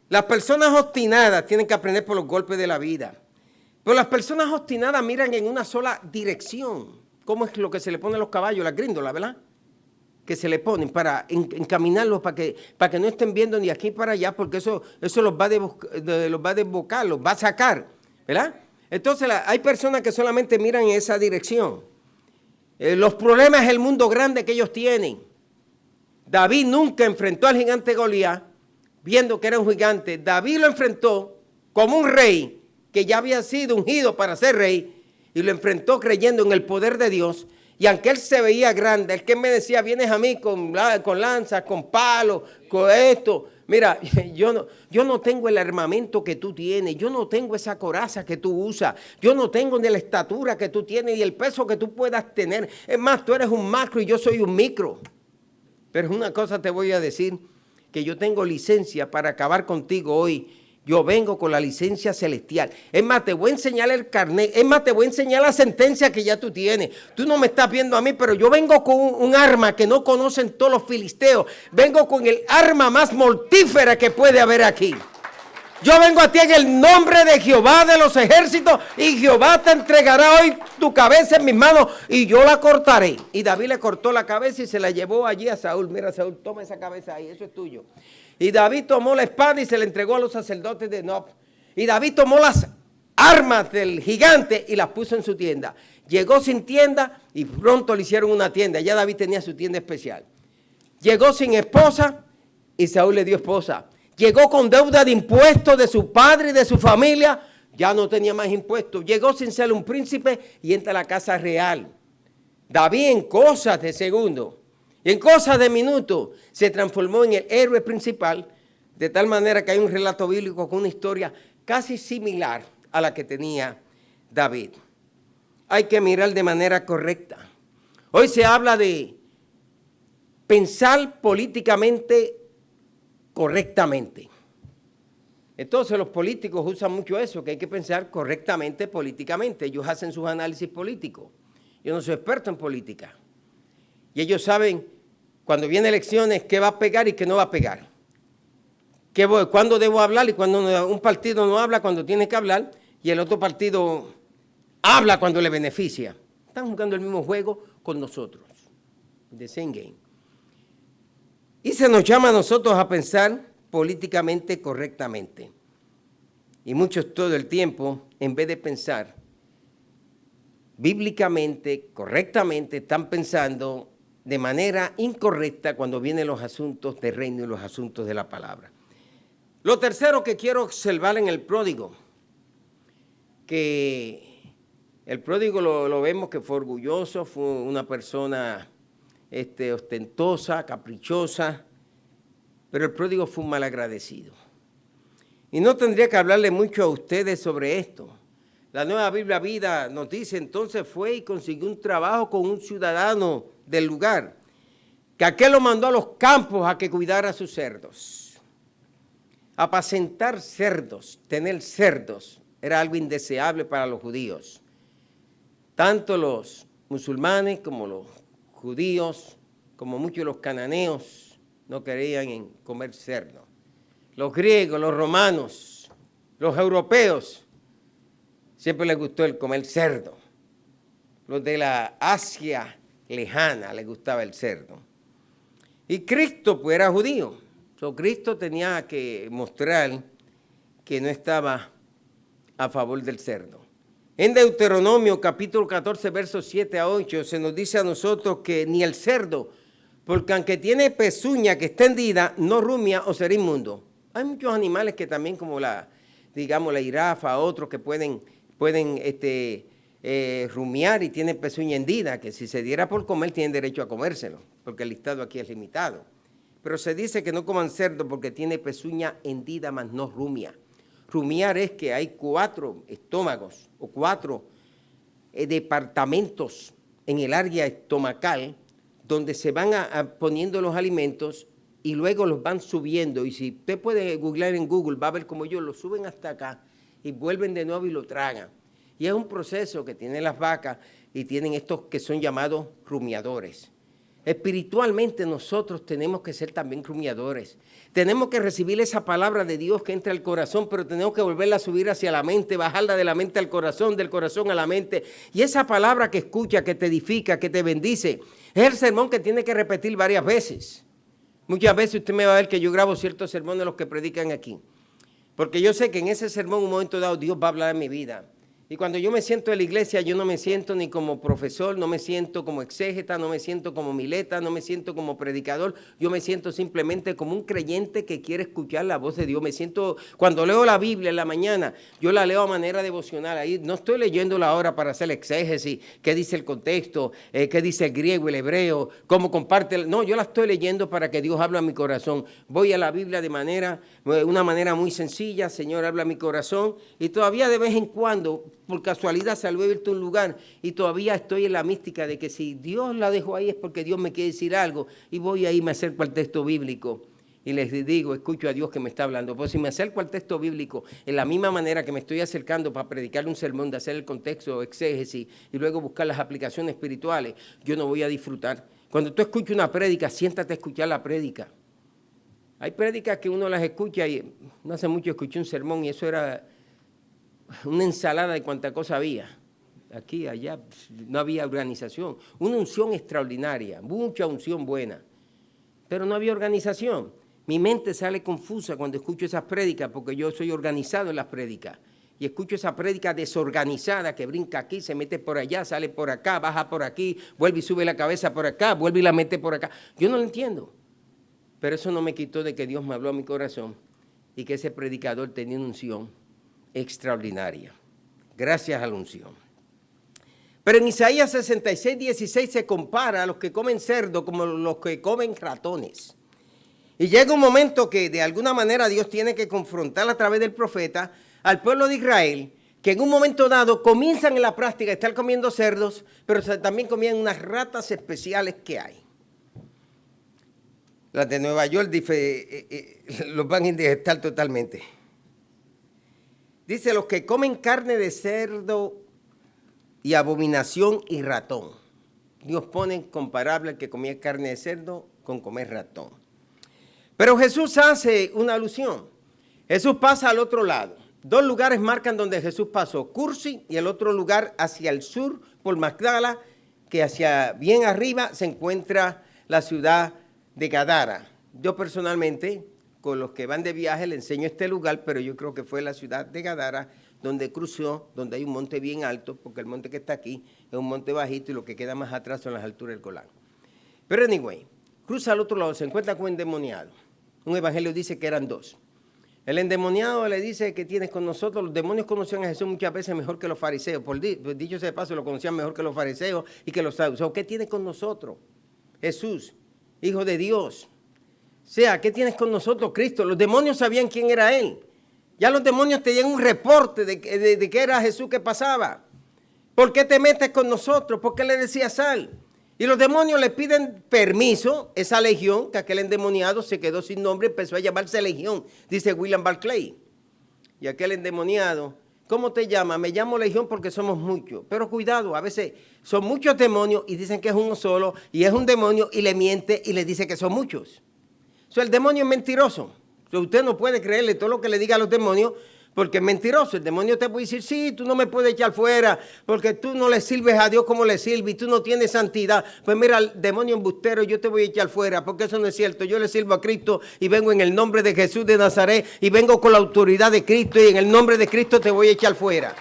Las personas obstinadas tienen que aprender por los golpes de la vida. Pero las personas obstinadas miran en una sola dirección. ¿Cómo es lo que se le pone a los caballos? Las gríndolas, ¿verdad? Que se le ponen para encaminarlos, para que no estén viendo ni aquí para allá, porque eso los va a desbocar, los va a sacar, ¿verdad? Entonces hay personas que solamente miran en esa dirección. Los problemas es el mundo grande que ellos tienen. David nunca enfrentó al gigante Goliat viendo que era un gigante. David lo enfrentó como un rey que ya había sido ungido para ser rey y lo enfrentó creyendo en el poder de Dios. Y aunque él se veía grande, el que me decía, vienes a mí con lanzas, con palos, con esto. Mira, yo no tengo el armamento que tú tienes, yo no tengo esa coraza que tú usas, yo no tengo ni la estatura que tú tienes ni el peso que tú puedas tener. Es más, tú eres un macro y yo soy un micro. Pero una cosa te voy a decir, que yo tengo licencia para acabar contigo hoy. Yo vengo con la licencia celestial. Es más, te voy a enseñar el carnet. Es más, te voy a enseñar la sentencia que ya tú tienes. Tú no me estás viendo a mí, pero yo vengo con un arma que no conocen todos los filisteos. Vengo con el arma más mortífera que puede haber aquí. Yo vengo a ti en el nombre de Jehová de los ejércitos y Jehová te entregará hoy tu cabeza en mis manos y yo la cortaré. Y David le cortó la cabeza y se la llevó allí a Saúl. Mira, Saúl, toma esa cabeza ahí, eso es tuyo. Y David tomó la espada y se la entregó a los sacerdotes de Nob. Y David tomó las armas del gigante y las puso en su tienda. Llegó sin tienda y pronto le hicieron una tienda. Ya David tenía su tienda especial. Llegó sin esposa y Saúl le dio esposa. Llegó con deuda de impuestos de su padre y de su familia. Ya no tenía más impuestos. Llegó sin ser un príncipe y entra a la casa real. David en cosas de segundo, en cosas de minutos, se transformó en el héroe principal, de tal manera que hay un relato bíblico con una historia casi similar a la que tenía David. Hay que mirar de manera correcta. Hoy se habla de pensar políticamente correctamente. Entonces los políticos usan mucho eso, que hay que pensar correctamente políticamente. Ellos hacen sus análisis políticos. Yo no soy experto en política. Y ellos saben cuando vienen elecciones qué va a pegar y qué no va a pegar. Cuándo debo hablar y cuándo no. Un partido no habla cuando tiene que hablar y el otro partido habla cuando le beneficia. Están jugando el mismo juego con nosotros. The same game. Y se nos llama a nosotros a pensar políticamente correctamente. Y muchos todo el tiempo, en vez de pensar bíblicamente, correctamente, están pensando de manera incorrecta cuando vienen los asuntos del reino y los asuntos de la palabra. Lo tercero que quiero observar en el pródigo, que el pródigo lo vemos que fue orgulloso, fue una persona ostentosa, caprichosa, pero el pródigo fue un malagradecido. Y no tendría que hablarle mucho a ustedes sobre esto. La Nueva Biblia Vida nos dice, entonces fue y consiguió un trabajo con un ciudadano del lugar, que aquel lo mandó a los campos a que cuidara a sus cerdos. Apacentar cerdos, tener cerdos, era algo indeseable para los judíos. Tanto los musulmanes como los judíos, como muchos de los cananeos, no querían en comer cerdo. Los griegos, los romanos, los europeos, siempre les gustó el comer cerdo. Los de la Asia lejana les gustaba el cerdo. Y Cristo pues era judío. Cristo tenía que mostrar que no estaba a favor del cerdo. En Deuteronomio capítulo 14, versos 7 a 8, se nos dice a nosotros que ni el cerdo, porque aunque tiene pezuña que está hendida, no rumia o será inmundo. Hay muchos animales que también, como la jirafa, otros que pueden rumiar y tienen pezuña hendida, que si se diera por comer tienen derecho a comérselo, porque el listado aquí es limitado. Pero se dice que no coman cerdo porque tiene pezuña hendida, mas no rumia. Rumiar es que hay 4 estómagos o 4 departamentos en el área estomacal donde se van poniendo los alimentos y luego los van subiendo. Y si usted puede googlear en Google, va a ver cómo ellos lo suben hasta acá y vuelven de nuevo y lo tragan. Y es un proceso que tienen las vacas y tienen estos que son llamados rumiadores. Espiritualmente nosotros tenemos que ser también rumiadores. Tenemos que recibir esa palabra de Dios que entra al corazón, pero tenemos que volverla a subir hacia la mente, bajarla de la mente al corazón, del corazón a la mente. Y esa palabra que escucha, que te edifica, que te bendice, es el sermón que tiene que repetir varias veces. Muchas veces usted me va a ver que yo grabo ciertos sermones los que predican aquí. Porque yo sé que en ese sermón, en un momento dado, Dios va a hablar en mi vida. Y cuando yo me siento en la iglesia, yo no me siento ni como profesor, no me siento como exégeta, no me siento como mileta, no me siento como predicador. Yo me siento simplemente como un creyente que quiere escuchar la voz de Dios. Me siento, cuando leo la Biblia en la mañana, yo la leo a manera devocional. Ahí no estoy leyéndola ahora para hacer exégesis, qué dice el contexto, qué dice el griego, el hebreo, cómo comparte. No, yo la estoy leyendo para que Dios hable a mi corazón. Voy a la Biblia de una manera muy sencilla. Señor, habla a mi corazón. Y todavía de vez en cuando, por casualidad salgo a irte a un lugar y todavía estoy en la mística de que si Dios la dejó ahí es porque Dios me quiere decir algo y voy ahí, me acerco al texto bíblico y les digo, escucho a Dios que me está hablando. Pues si me acerco al texto bíblico en la misma manera que me estoy acercando para predicar un sermón, de hacer el contexto, exégesis y luego buscar las aplicaciones espirituales, yo no voy a disfrutar. Cuando tú escuchas una prédica, siéntate a escuchar la prédica. Hay prédicas que uno las escucha y no hace mucho escuché un sermón y eso era una ensalada de cuánta cosa había. Aquí, allá, no había organización. Una unción extraordinaria, mucha unción buena, pero no había organización. Mi mente sale confusa cuando escucho esas prédicas porque yo soy organizado en las prédicas. Y escucho esa prédica desorganizada que brinca aquí, se mete por allá, sale por acá, baja por aquí, vuelve y sube la cabeza por acá, vuelve y la mete por acá. Yo no lo entiendo. Pero eso no me quitó de que Dios me habló a mi corazón y que ese predicador tenía una unción extraordinaria, gracias a la unción. Pero en Isaías 66, 16 se compara a los que comen cerdo como los que comen ratones. Y llega un momento que de alguna manera Dios tiene que confrontar a través del profeta al pueblo de Israel, que en un momento dado comienzan en la práctica a estar comiendo cerdos, pero también comían unas ratas especiales que hay. Las de Nueva York los van a indigestar totalmente. Dice, los que comen carne de cerdo y abominación y ratón. Dios pone comparable al que comía carne de cerdo con comer ratón. Pero Jesús hace una alusión. Jesús pasa al otro lado. Dos lugares marcan donde Jesús pasó, Cursi y el otro lugar hacia el sur por Magdala, que hacia bien arriba se encuentra la ciudad de Gadara. Yo personalmente, con los que van de viaje, les enseño este lugar, pero yo creo que fue la ciudad de Gadara donde cruzó, donde hay un monte bien alto, porque el monte que está aquí es un monte bajito y lo que queda más atrás son las alturas del Golán. Pero anyway, cruza al otro lado, se encuentra con un endemoniado. Un evangelio dice que eran dos. El endemoniado le dice que tienes con nosotros. Los demonios conocían a Jesús muchas veces mejor que los fariseos. Por dicho sea de paso, lo conocían mejor que los fariseos y que los saduceos. ¿Qué tienes con nosotros? Jesús, Hijo de Dios. O sea, ¿qué tienes con nosotros, Cristo? Los demonios sabían quién era Él. Ya los demonios tenían un reporte de que era Jesús que pasaba. ¿Por qué te metes con nosotros? ¿Por qué le decías sal? Y los demonios le piden permiso, esa legión, que aquel endemoniado se quedó sin nombre, empezó a llamarse legión, dice William Barclay. Y aquel endemoniado, ¿cómo te llamas? Me llamo legión porque somos muchos. Pero cuidado, a veces son muchos demonios y dicen que es uno solo, y es un demonio y le miente y le dice que son muchos. O sea, el demonio es mentiroso. O sea, usted no puede creerle todo lo que le diga a los demonios, porque es mentiroso. El demonio te puede decir, sí, tú no me puedes echar fuera, porque tú no le sirves a Dios como le sirves y tú no tienes santidad. Pues mira, el demonio embustero, yo te voy a echar fuera, porque eso no es cierto. Yo le sirvo a Cristo y vengo en el nombre de Jesús de Nazaret y vengo con la autoridad de Cristo y en el nombre de Cristo te voy a echar fuera.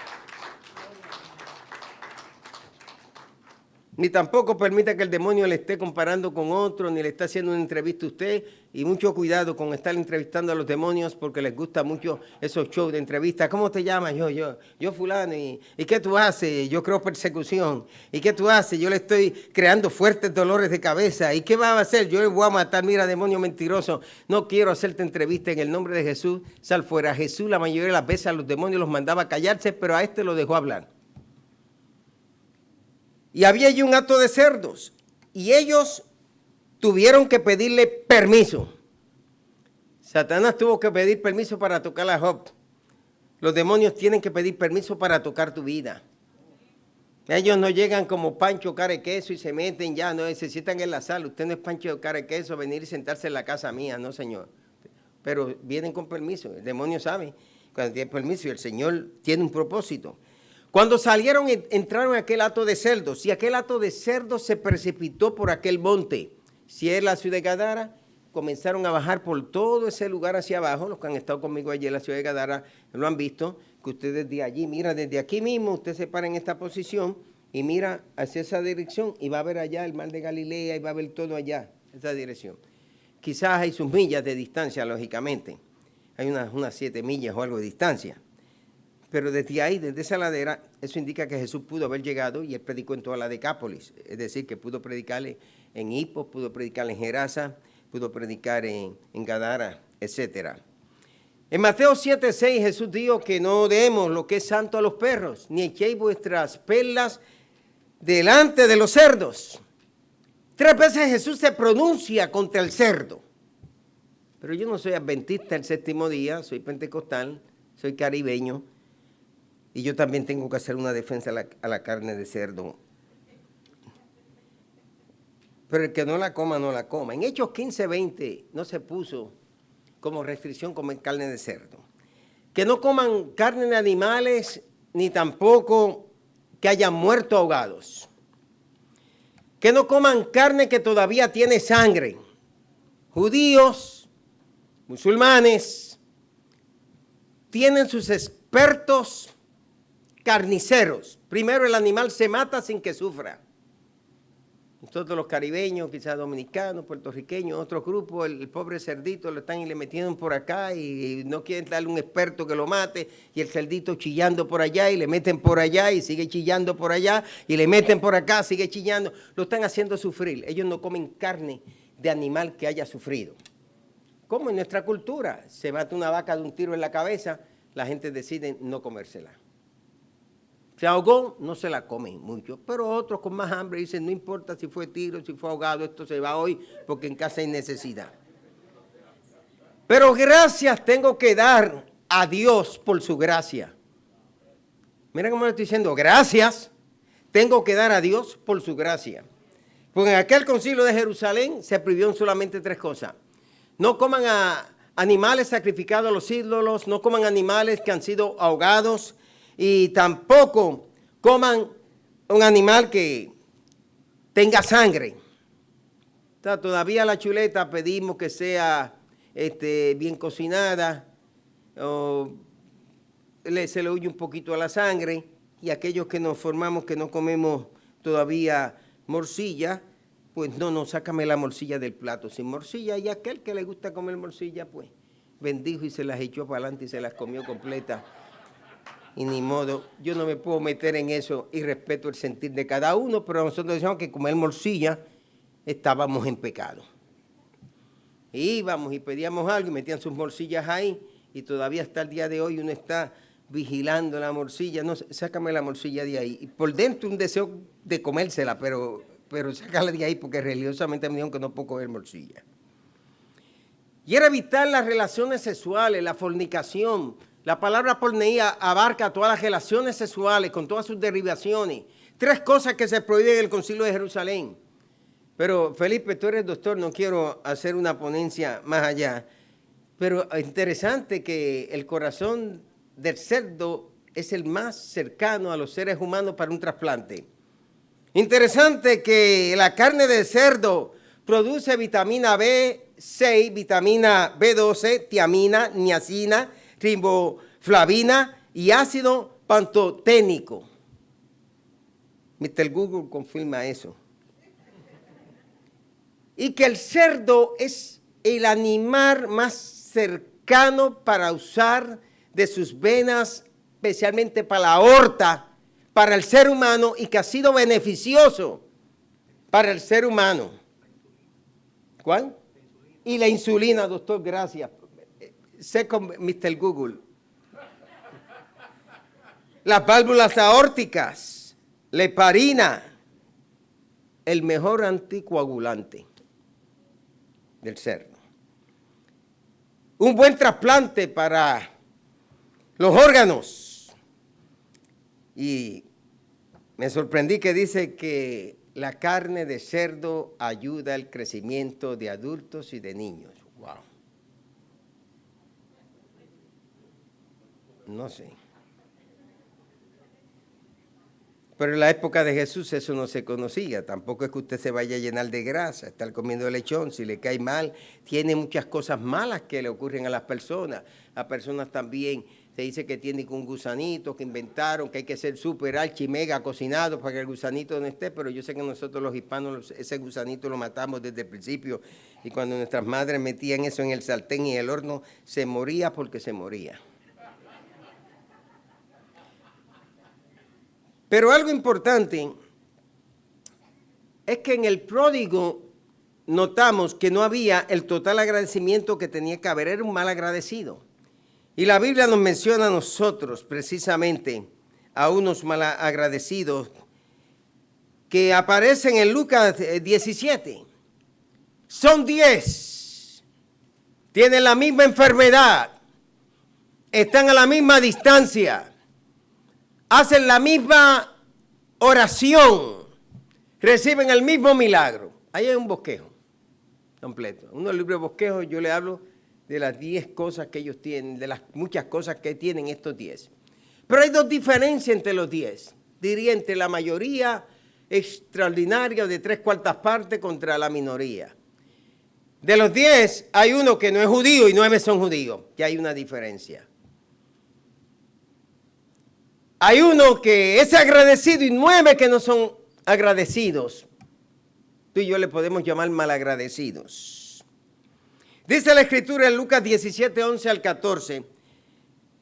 Ni tampoco permita que el demonio le esté comparando con otro, ni le esté haciendo una entrevista a usted. Y mucho cuidado con estar entrevistando a los demonios porque les gusta mucho esos shows de entrevistas. ¿Cómo te llamas? Yo fulano. ¿Y qué tú haces? Yo creo persecución. ¿Y qué tú haces? Yo le estoy creando fuertes dolores de cabeza. ¿Y qué va a hacer? Yo le voy a matar. Mira, demonio mentiroso. No quiero hacerte entrevista en el nombre de Jesús. Sal fuera. Jesús la mayoría de las veces a los demonios los mandaba a callarse, pero a este lo dejó hablar. Y había allí un hato de cerdos y ellos tuvieron que pedirle permiso. Satanás tuvo que pedir permiso para tocar a Job. Los demonios tienen que pedir permiso para tocar tu vida. Ellos no llegan como Pancho cara de queso y se meten ya, no se sientan en la sala. Usted no es Pancho cara de queso, venir y sentarse en la casa mía, no señor. Pero vienen con permiso, el demonio sabe cuando tiene permiso y el Señor tiene un propósito. Cuando salieron, entraron en aquel hato de cerdos, y aquel hato de cerdos se precipitó por aquel monte. Si es la ciudad de Gadara, comenzaron a bajar por todo ese lugar hacia abajo. Los que han estado conmigo allí en la ciudad de Gadara lo han visto, que usted desde allí, mira, desde aquí mismo, usted se para en esta posición y mira hacia esa dirección y va a ver allá el mar de Galilea y va a ver todo allá, esa dirección. Quizás hay sus millas de distancia, lógicamente. Hay unas 7 millas o algo de distancia. Pero desde ahí, desde esa ladera, eso indica que Jesús pudo haber llegado y él predicó en toda la Decápolis. Es decir, que pudo predicarle en Hipos, pudo predicarle en Gerasa, pudo predicar en Gadara, etc. En Mateo 7:6 Jesús dijo que no demos lo que es santo a los perros, ni echéis vuestras perlas delante de los cerdos. 3 veces Jesús se pronuncia contra el cerdo. Pero yo no soy adventista el séptimo día, soy pentecostal, soy caribeño. Y yo también tengo que hacer una defensa a la carne de cerdo. Pero el que no la coma, no la coma. En Hechos 15:20 no se puso como restricción comer carne de cerdo. Que no coman carne de animales, ni tampoco que hayan muerto ahogados. Que no coman carne que todavía tiene sangre. Judíos, musulmanes, tienen sus expertos carniceros. Primero el animal se mata sin que sufra. Nosotros los caribeños, quizás dominicanos, puertorriqueños, otros grupos, el pobre cerdito lo están y le metieron por acá y no quieren darle un experto que lo mate y el cerdito chillando por allá y le meten por allá y sigue chillando por allá y le meten por acá, sigue chillando. Lo están haciendo sufrir. Ellos no comen carne de animal que haya sufrido. Como en nuestra cultura, se mata una vaca de un tiro en la cabeza, la gente decide no comérsela. Se ahogó, no se la comen mucho, pero otros con más hambre dicen, no importa si fue tiro, si fue ahogado, esto se va hoy porque en casa hay necesidad. Pero gracias tengo que dar a Dios por su gracia. Mira cómo le estoy diciendo, gracias tengo que dar a Dios por su gracia. Porque en aquel concilio de Jerusalén se prohibieron solamente 3 cosas. No coman a animales sacrificados a los ídolos, no coman animales que han sido ahogados, y tampoco coman un animal que tenga sangre. O sea, todavía la chuleta pedimos que sea bien cocinada, se le huye un poquito a la sangre, y aquellos que nos formamos que no comemos todavía morcilla, pues no, sácame la morcilla del plato sin morcilla, y aquel que le gusta comer morcilla, pues bendijo y se las echó para adelante y se las comió completa. Y ni modo, yo no me puedo meter en eso y respeto el sentir de cada uno, pero nosotros decíamos que comer morcilla estábamos en pecado. Y íbamos y pedíamos algo y metían sus morcillas ahí y todavía hasta el día de hoy uno está vigilando la morcilla. No, sácame la morcilla de ahí. Y por dentro un deseo de comérsela, pero sácala de ahí porque religiosamente me dijeron que no puedo comer morcilla. Y era evitar las relaciones sexuales, la fornicación. La palabra porneía abarca todas las relaciones sexuales con todas sus derivaciones. 3 cosas que se prohíben en el Concilio de Jerusalén. Pero Felipe, tú eres doctor, no quiero hacer una ponencia más allá. Pero interesante que el corazón del cerdo es el más cercano a los seres humanos para un trasplante. Interesante que la carne de cerdo produce vitamina B6, vitamina B12, tiamina, niacina, riboflavina y ácido pantoténico. Mr. Google confirma eso. Y que el cerdo es el animal más cercano para usar de sus venas, especialmente para la aorta, para el ser humano, y que ha sido beneficioso para el ser humano. ¿Cuál? Y la insulina, doctor, gracias. Sé con Mr. Google. Las válvulas aórticas, la heparina, el mejor anticoagulante del cerdo. Un buen trasplante para los órganos. Y me sorprendí que dice que la carne de cerdo ayuda al crecimiento de adultos y de niños. Wow. No sé. Pero en la época de Jesús eso no se conocía. Tampoco es que usted se vaya a llenar de grasa, estar comiendo lechón, si le cae mal. Tiene muchas cosas malas que le ocurren a las personas. A personas también se dice que tienen un gusanito que inventaron, que hay que ser súper archi mega cocinado para que el gusanito no esté. Pero yo sé que nosotros los hispanos ese gusanito lo matamos desde el principio. Y cuando nuestras madres metían eso en el sartén y el horno, se moría porque se moría. Pero algo importante es que en el pródigo notamos que no había el total agradecimiento que tenía que haber, era un mal agradecido. Y la Biblia nos menciona a nosotros precisamente a unos mal agradecidos que aparecen en Lucas 17. Son 10, tienen la misma enfermedad, están a la misma distancia, hacen la misma oración, reciben el mismo milagro. Ahí hay un bosquejo completo. En uno de los libros de bosquejos yo le hablo de las 10 cosas que ellos tienen, de las muchas cosas que tienen estos 10. Pero hay 2 diferencias entre los 10. Diría entre la mayoría extraordinaria de 3/4 partes contra la minoría. De los 10 hay uno que no es judío y 9 son judíos, que hay una diferencia. Hay uno que es agradecido y 9 que no son agradecidos. Tú y yo le podemos llamar malagradecidos. Dice la Escritura en Lucas 17, 11 al 14,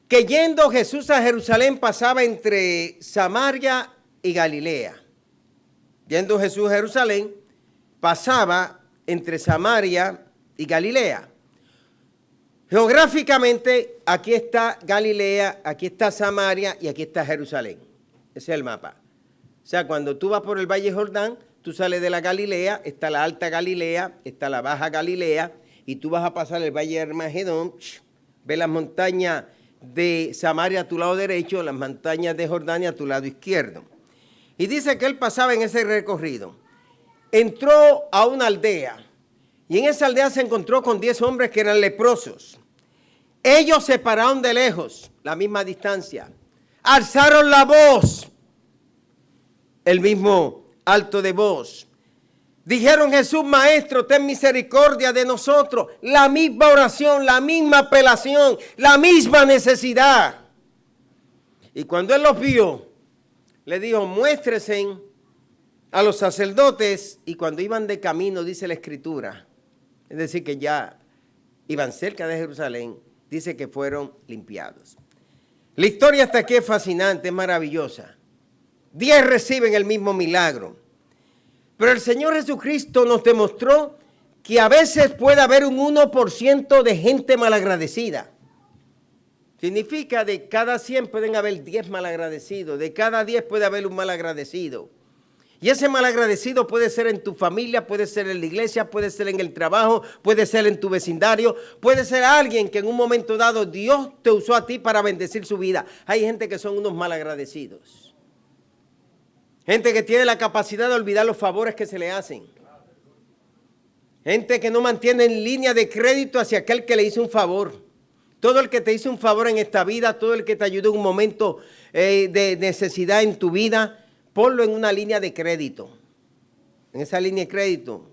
que yendo Jesús a Jerusalén pasaba entre Samaria y Galilea. Yendo Jesús a Jerusalén, pasaba entre Samaria y Galilea. Geográficamente, aquí está Galilea, aquí está Samaria y aquí está Jerusalén. Ese es el mapa. O sea, cuando tú vas por el Valle Jordán, tú sales de la Galilea, está la Alta Galilea, está la Baja Galilea, y tú vas a pasar el Valle de Armagedón, ves las montañas de Samaria a tu lado derecho, las montañas de Jordania a tu lado izquierdo. Y dice que él pasaba en ese recorrido. Entró a una aldea y en esa aldea se encontró con 10 hombres que eran leprosos. Ellos se pararon de lejos, la misma distancia. Alzaron la voz, el mismo alto de voz. Dijeron: Jesús, Maestro, ten misericordia de nosotros. La misma oración, la misma apelación, la misma necesidad. Y cuando él los vio, le dijo: muéstrese a los sacerdotes. Y cuando iban de camino, dice la Escritura, es decir, que ya iban cerca de Jerusalén, dice que fueron limpiados. La historia hasta aquí es fascinante, es maravillosa. 10 reciben el mismo milagro. Pero el Señor Jesucristo nos demostró que a veces puede haber un 1% de gente malagradecida. Significa de cada 100 pueden haber 10 malagradecidos, de cada 10 puede haber un malagradecido. Y ese malagradecido puede ser en tu familia, puede ser en la iglesia, puede ser en el trabajo, puede ser en tu vecindario, puede ser alguien que en un momento dado Dios te usó a ti para bendecir su vida. Hay gente que son unos malagradecidos. Gente que tiene la capacidad de olvidar los favores que se le hacen. Gente que no mantiene en línea de crédito hacia aquel que le hizo un favor. Todo el que te hizo un favor en esta vida, todo el que te ayudó en un momento de necesidad en tu vida, ponlo en una línea de crédito. En esa línea de crédito,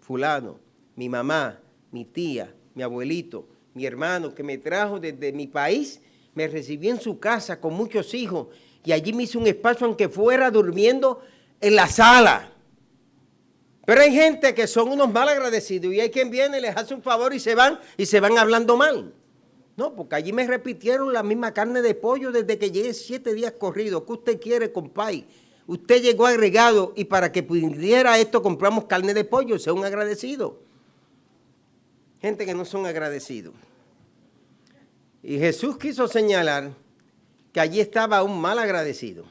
fulano, mi mamá, mi tía, mi abuelito, mi hermano que me trajo desde mi país, me recibió en su casa con muchos hijos y allí me hizo un espacio aunque fuera durmiendo en la sala. Pero hay gente que son unos mal agradecidos y hay quien viene, les hace un favor y se van hablando mal. No, porque allí me repitieron la misma carne de pollo desde que llegué 7 días corridos. ¿Qué usted quiere, compay? Usted llegó agregado y para que pudiera esto compramos carne de pollo. Sea un agradecido. Gente que no son agradecidos. Y Jesús quiso señalar que allí estaba un mal agradecido.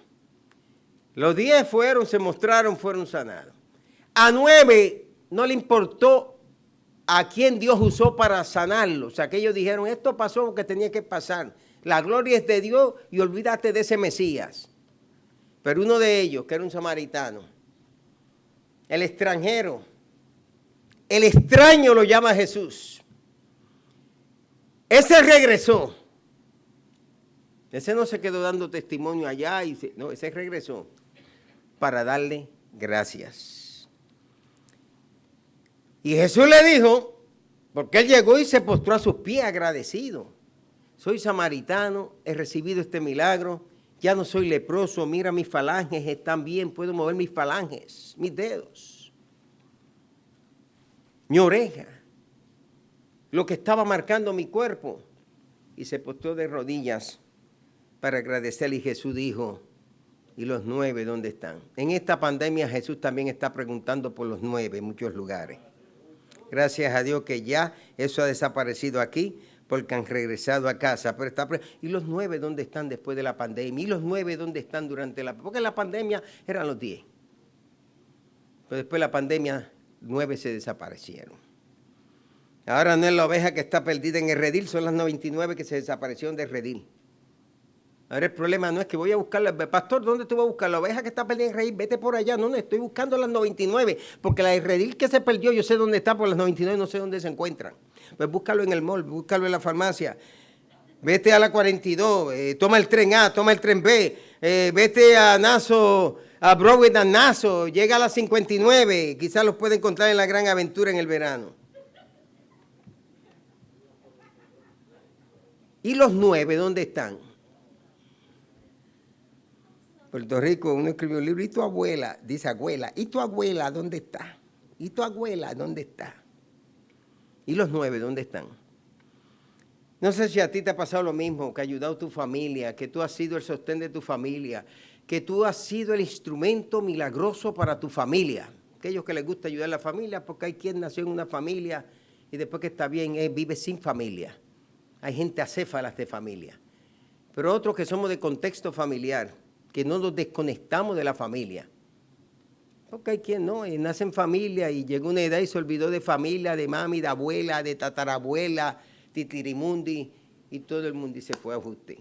Los 10 se mostraron, fueron sanados. A 9 no le importó a quién Dios usó para sanarlos. O sea, que ellos dijeron: esto pasó porque tenía que pasar. La gloria es de Dios y olvídate de ese Mesías. Pero uno de ellos, que era un samaritano, el extranjero, el extraño lo llama Jesús. Ese regresó. Ese no se quedó dando testimonio allá, no, ese regresó para darle gracias. Y Jesús le dijo, porque él llegó y se postró a sus pies agradecido: soy samaritano, he recibido este milagro, ya no soy leproso, mira mis falanges están bien, puedo mover mis falanges, mis dedos, mi oreja, lo que estaba marcando mi cuerpo. Y se postró de rodillas para agradecerle. Y Jesús dijo: ¿y los 9 dónde están? En esta pandemia Jesús también está preguntando por los 9 en muchos lugares. Gracias a Dios que ya eso ha desaparecido aquí, porque han regresado a casa. Pero ¿y los 9 dónde están después de la pandemia? ¿Y los 9 dónde están durante la pandemia? Porque la pandemia eran los 10. Pero después de la pandemia, 9 se desaparecieron. Ahora no es la oveja que está perdida en el redil, son las 99 que se desaparecieron del redil. Ahora el problema no es que voy a buscarla. Pastor, ¿dónde tú vas a buscar? La oveja que está perdida en el redil, vete por allá. No, estoy buscando las 99, porque la del redil que se perdió, yo sé dónde está, por las 99 no sé dónde se encuentran. Pues búscalo en el mall, búscalo en la farmacia. Vete a la 42, toma el tren A, toma el tren B, vete a Nassau, a Broadway a Nassau, llega a las 59, quizás los puede encontrar en la Gran Aventura en el verano. ¿Y los 9 dónde están? Puerto Rico, uno escribió un libro: ¿y tu abuela? Dice abuela, ¿y tu abuela dónde está? ¿Y tu abuela dónde está? ¿Y los 9 dónde están? No sé si a ti te ha pasado lo mismo, que ha ayudado a tu familia, que tú has sido el sostén de tu familia, que tú has sido el instrumento milagroso para tu familia. Aquellos que les gusta ayudar a la familia, porque hay quien nació en una familia y después que está bien, vive sin familia. Hay gente acéfalas de familia. Pero otros que somos de contexto familiar, que no nos desconectamos de la familia. Porque hay quien no, nace en familia y llegó una edad y se olvidó de familia, de mami, de abuela, de tatarabuela, titirimundi, y todo el mundo se fue a usted.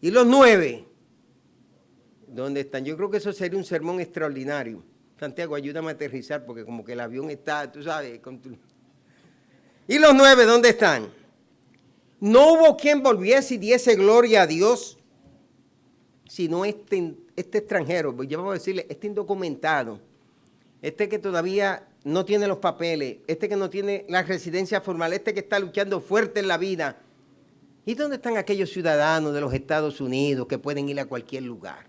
¿Y los 9? ¿Dónde están? Yo creo que eso sería un sermón extraordinario. Santiago, ayúdame a aterrizar porque como que el avión está, tú sabes. ¿Y los 9 dónde están? No hubo quien volviese y diese gloria a Dios, sino este extranjero, pues ya vamos a decirle, este indocumentado, este que todavía no tiene los papeles, este que no tiene la residencia formal, este que está luchando fuerte en la vida. ¿Y dónde están aquellos ciudadanos de los Estados Unidos que pueden ir a cualquier lugar?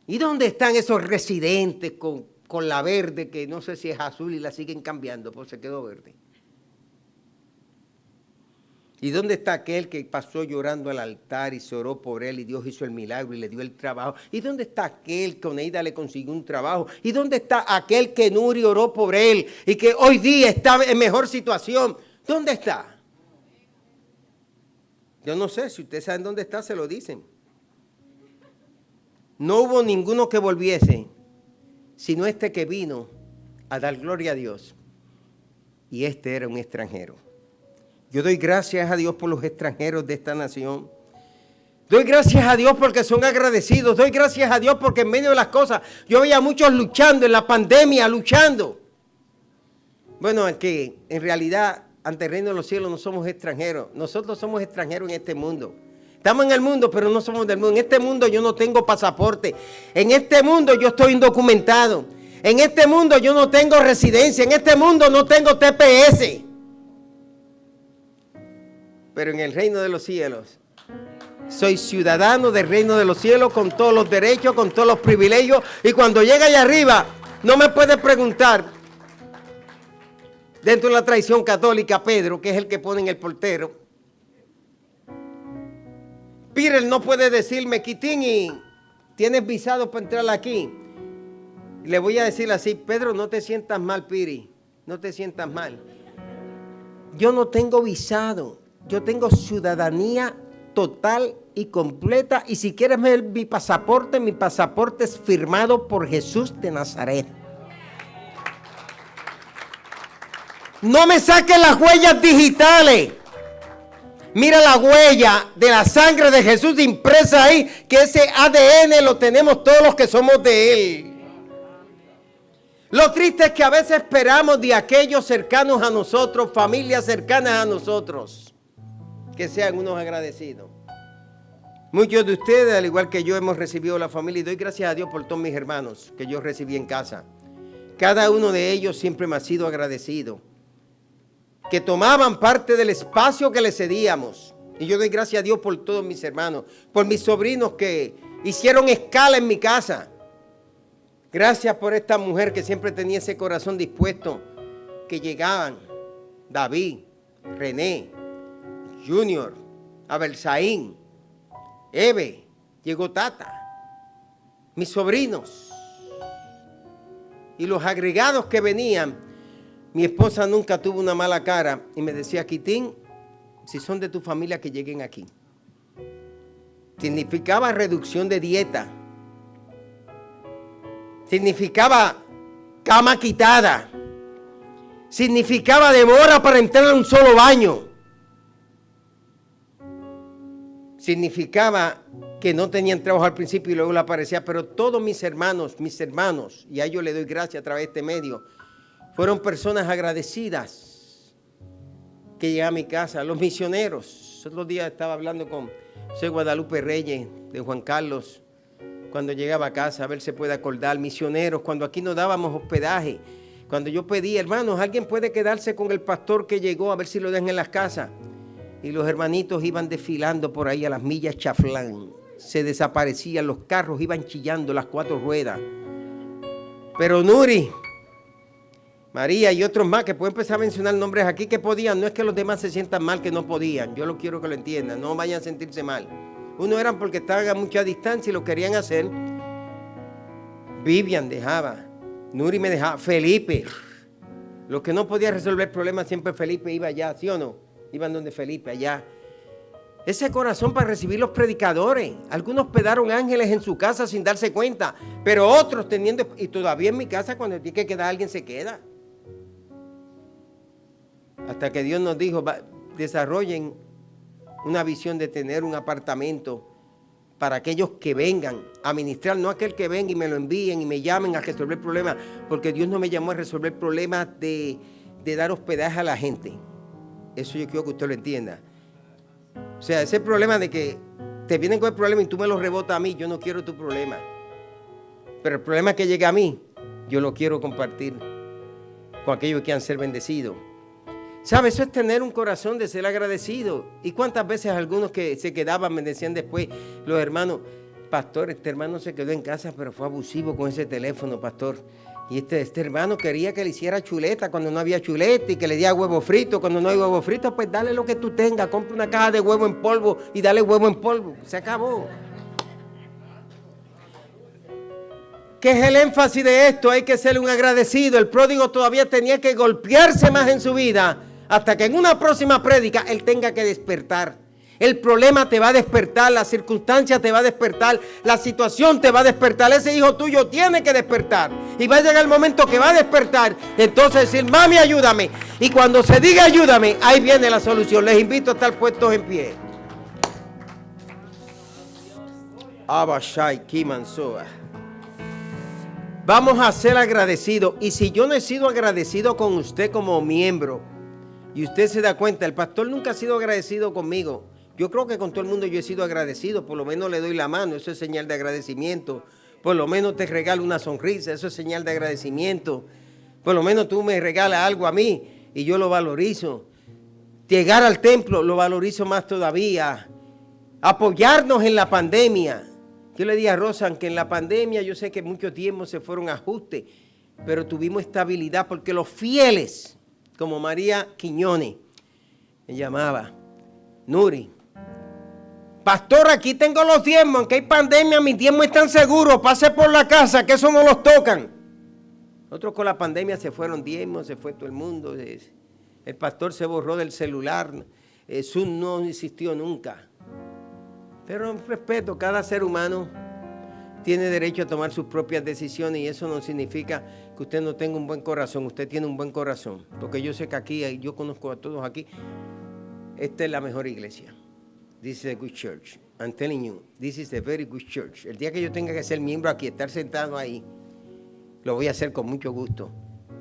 ¿Y dónde están esos residentes con la verde, que no sé si es azul y la siguen cambiando, pues se quedó verde? ¿Y dónde está aquel que pasó llorando al altar y se oró por él y Dios hizo el milagro y le dio el trabajo? ¿Y dónde está aquel que Oneida le consiguió un trabajo? ¿Y dónde está aquel que Nuri oró por él y que hoy día está en mejor situación? ¿Dónde está? Yo no sé, si ustedes saben dónde está, se lo dicen. No hubo ninguno que volviese, sino este que vino a dar gloria a Dios. Y este era un extranjero. Yo doy gracias a Dios por los extranjeros de esta nación. Doy gracias a Dios porque son agradecidos. Doy gracias a Dios porque en medio de las cosas, yo veía a muchos luchando en la pandemia, luchando. Bueno, que en realidad, ante el reino de los cielos no somos extranjeros. Nosotros somos extranjeros en este mundo. Estamos en el mundo, pero no somos del mundo. En este mundo yo no tengo pasaporte. En este mundo yo estoy indocumentado. En este mundo yo no tengo residencia. En este mundo no tengo TPS. Pero en el reino de los cielos, soy ciudadano del reino de los cielos con todos los derechos, con todos los privilegios. Y cuando llega allá arriba, no me puede preguntar, dentro de la tradición católica, Pedro, que es el que pone en el portero, Peter no puede decirme, Kitini, ¿tienes visado para entrar aquí? Le voy a decir así, Pedro, no te sientas mal, Piri, no te sientas mal. Yo no tengo visado. Yo tengo ciudadanía total y completa. Y si quieres ver mi pasaporte es firmado por Jesús de Nazaret. No me saquen las huellas digitales. Mira la huella de la sangre de Jesús impresa ahí, que ese ADN lo tenemos todos los que somos de Él. Lo triste es que a veces esperamos de aquellos cercanos a nosotros, familias cercanas a nosotros, que sean unos agradecidos. Muchos de ustedes, al igual que yo, hemos recibido la familia y doy gracias a Dios por todos mis hermanos que yo recibí en casa. Cada uno de ellos siempre me ha sido agradecido, que tomaban parte del espacio que les cedíamos. Y yo doy gracias a Dios por todos mis hermanos, por mis sobrinos que hicieron escala en mi casa. Gracias por esta mujer que siempre tenía ese corazón dispuesto, que llegaban David, René, Junior, Abelsaín, Eve, llegó Tata, mis sobrinos y los agregados que venían. Mi esposa nunca tuvo una mala cara y me decía, Quitín, si son de tu familia que lleguen aquí. Significaba reducción de dieta, significaba cama quitada, significaba demora para entrar a un solo baño. Significaba que no tenían trabajo al principio y luego le aparecía, pero todos mis hermanos, y a ellos les doy gracias a través de este medio, fueron personas agradecidas que llegaron a mi casa. Los misioneros, otros días estaba hablando con José Guadalupe Reyes de Juan Carlos, cuando llegaba a casa, a ver si puede acordar, misioneros, cuando aquí nos dábamos hospedaje, cuando yo pedí, hermanos, alguien puede quedarse con el pastor que llegó, a ver si lo dejan en las casas. Y los hermanitos iban desfilando por ahí a las millas chaflán. Se desaparecían, los carros iban chillando las 4 ruedas. Pero Nuri, María y otros más, que puedo empezar a mencionar nombres aquí que podían. No es que los demás se sientan mal que no podían. Yo lo quiero que lo entiendan. No vayan a sentirse mal. Uno eran porque estaban a mucha distancia y lo querían hacer. Vivian dejaba. Nuri me dejaba. Felipe. Los que no podían resolver problemas, siempre Felipe iba allá, ¿sí o no? Iban donde Felipe, allá. Ese corazón para recibir los predicadores. Algunos hospedaron ángeles en su casa sin darse cuenta, pero otros teniendo, y todavía en mi casa cuando tiene que quedar alguien se queda. Hasta que Dios nos dijo, desarrollen una visión de tener un apartamento para aquellos que vengan a ministrar, no aquel que venga y me lo envíen y me llamen a resolver problemas, porque Dios no me llamó a resolver problemas de dar hospedaje a la gente. Eso yo quiero que usted lo entienda. O sea, ese problema de que te vienen con el problema y tú me lo rebotas a mí, yo no quiero tu problema. Pero el problema que llega a mí, yo lo quiero compartir con aquellos que quieran ser bendecidos. ¿Sabes? Eso es tener un corazón de ser agradecido. ¿Y cuántas veces algunos que se quedaban me decían después, los hermanos, pastor, este hermano se quedó en casa, pero fue abusivo con ese teléfono, pastor. Y este hermano quería que le hiciera chuleta cuando no había chuleta y que le diera huevo frito cuando no hay huevo frito. Pues dale lo que tú tengas, compra una caja de huevo en polvo y dale huevo en polvo. Se acabó. ¿Qué es el énfasis de esto? Hay que ser un agradecido. El pródigo todavía tenía que golpearse más en su vida hasta que en una próxima prédica él tenga que despertar. El problema te va a despertar, la circunstancia te va a despertar, la situación te va a despertar. Ese hijo tuyo tiene que despertar. Y va a llegar el momento que va a despertar. Entonces decir, mami, ayúdame. Y cuando se diga ayúdame, ahí viene la solución. Les invito a estar puestos en pie. Abashai Kimansoa. Vamos a ser agradecidos. Y si yo no he sido agradecido con usted como miembro, y usted se da cuenta, el pastor nunca ha sido agradecido conmigo. Yo creo que con todo el mundo yo he sido agradecido. Por lo menos le doy la mano, eso es señal de agradecimiento. Por lo menos te regalo una sonrisa, eso es señal de agradecimiento. Por lo menos tú me regalas algo a mí y yo lo valorizo. Llegar al templo lo valorizo más todavía. Apoyarnos en la pandemia. Yo le dije a Rosa que en la pandemia yo sé que mucho tiempo se fueron ajustes, pero tuvimos estabilidad porque los fieles, como María Quiñones, me llamaba, Nuri, pastor, aquí tengo los diezmos, aunque hay pandemia, mis diezmos están seguros, pase por la casa, que eso no los tocan. Otros con la pandemia se fueron diezmos, se fue todo el mundo, el pastor se borró del celular, Zoom no existió nunca. Pero respeto, cada ser humano tiene derecho a tomar sus propias decisiones y eso no significa que usted no tenga un buen corazón. Usted tiene un buen corazón, porque yo sé que aquí, yo conozco a todos aquí, esta es la mejor iglesia. This is a good church. I'm telling you, this is a very good church. El día que yo tenga que ser miembro aquí, estar sentado ahí, lo voy a hacer con mucho gusto.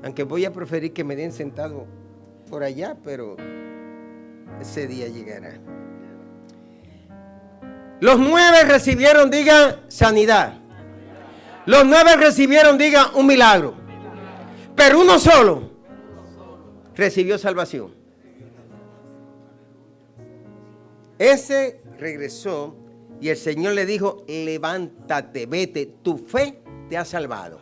Aunque voy a preferir que me den sentado por allá, pero ese día llegará. Los 9 recibieron, diga, sanidad. Los 9 recibieron, diga, un milagro. Pero uno solo recibió salvación. Ese regresó y el Señor le dijo, levántate, vete, tu fe te ha salvado.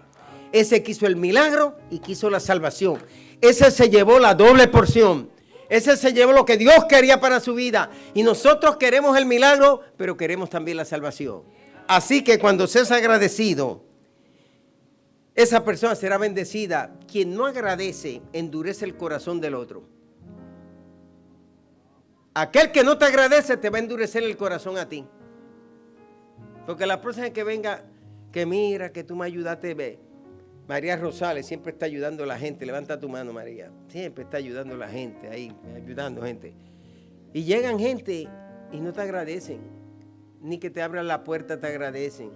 Ese quiso el milagro y quiso la salvación. Ese se llevó la doble porción. Ese se llevó lo que Dios quería para su vida. Y nosotros queremos el milagro, pero queremos también la salvación. Así que cuando seas agradecido, esa persona será bendecida. Quien no agradece, endurece el corazón del otro. Aquel que no te agradece, te va a endurecer el corazón a ti. Porque la próxima vez que venga, que mira, que tú me ayudaste, ve. María Rosales siempre está ayudando a la gente. Levanta tu mano, María. Siempre está ayudando a la gente, ahí, ayudando gente. Y llegan gente y no te agradecen. Ni que te abran la puerta te agradecen.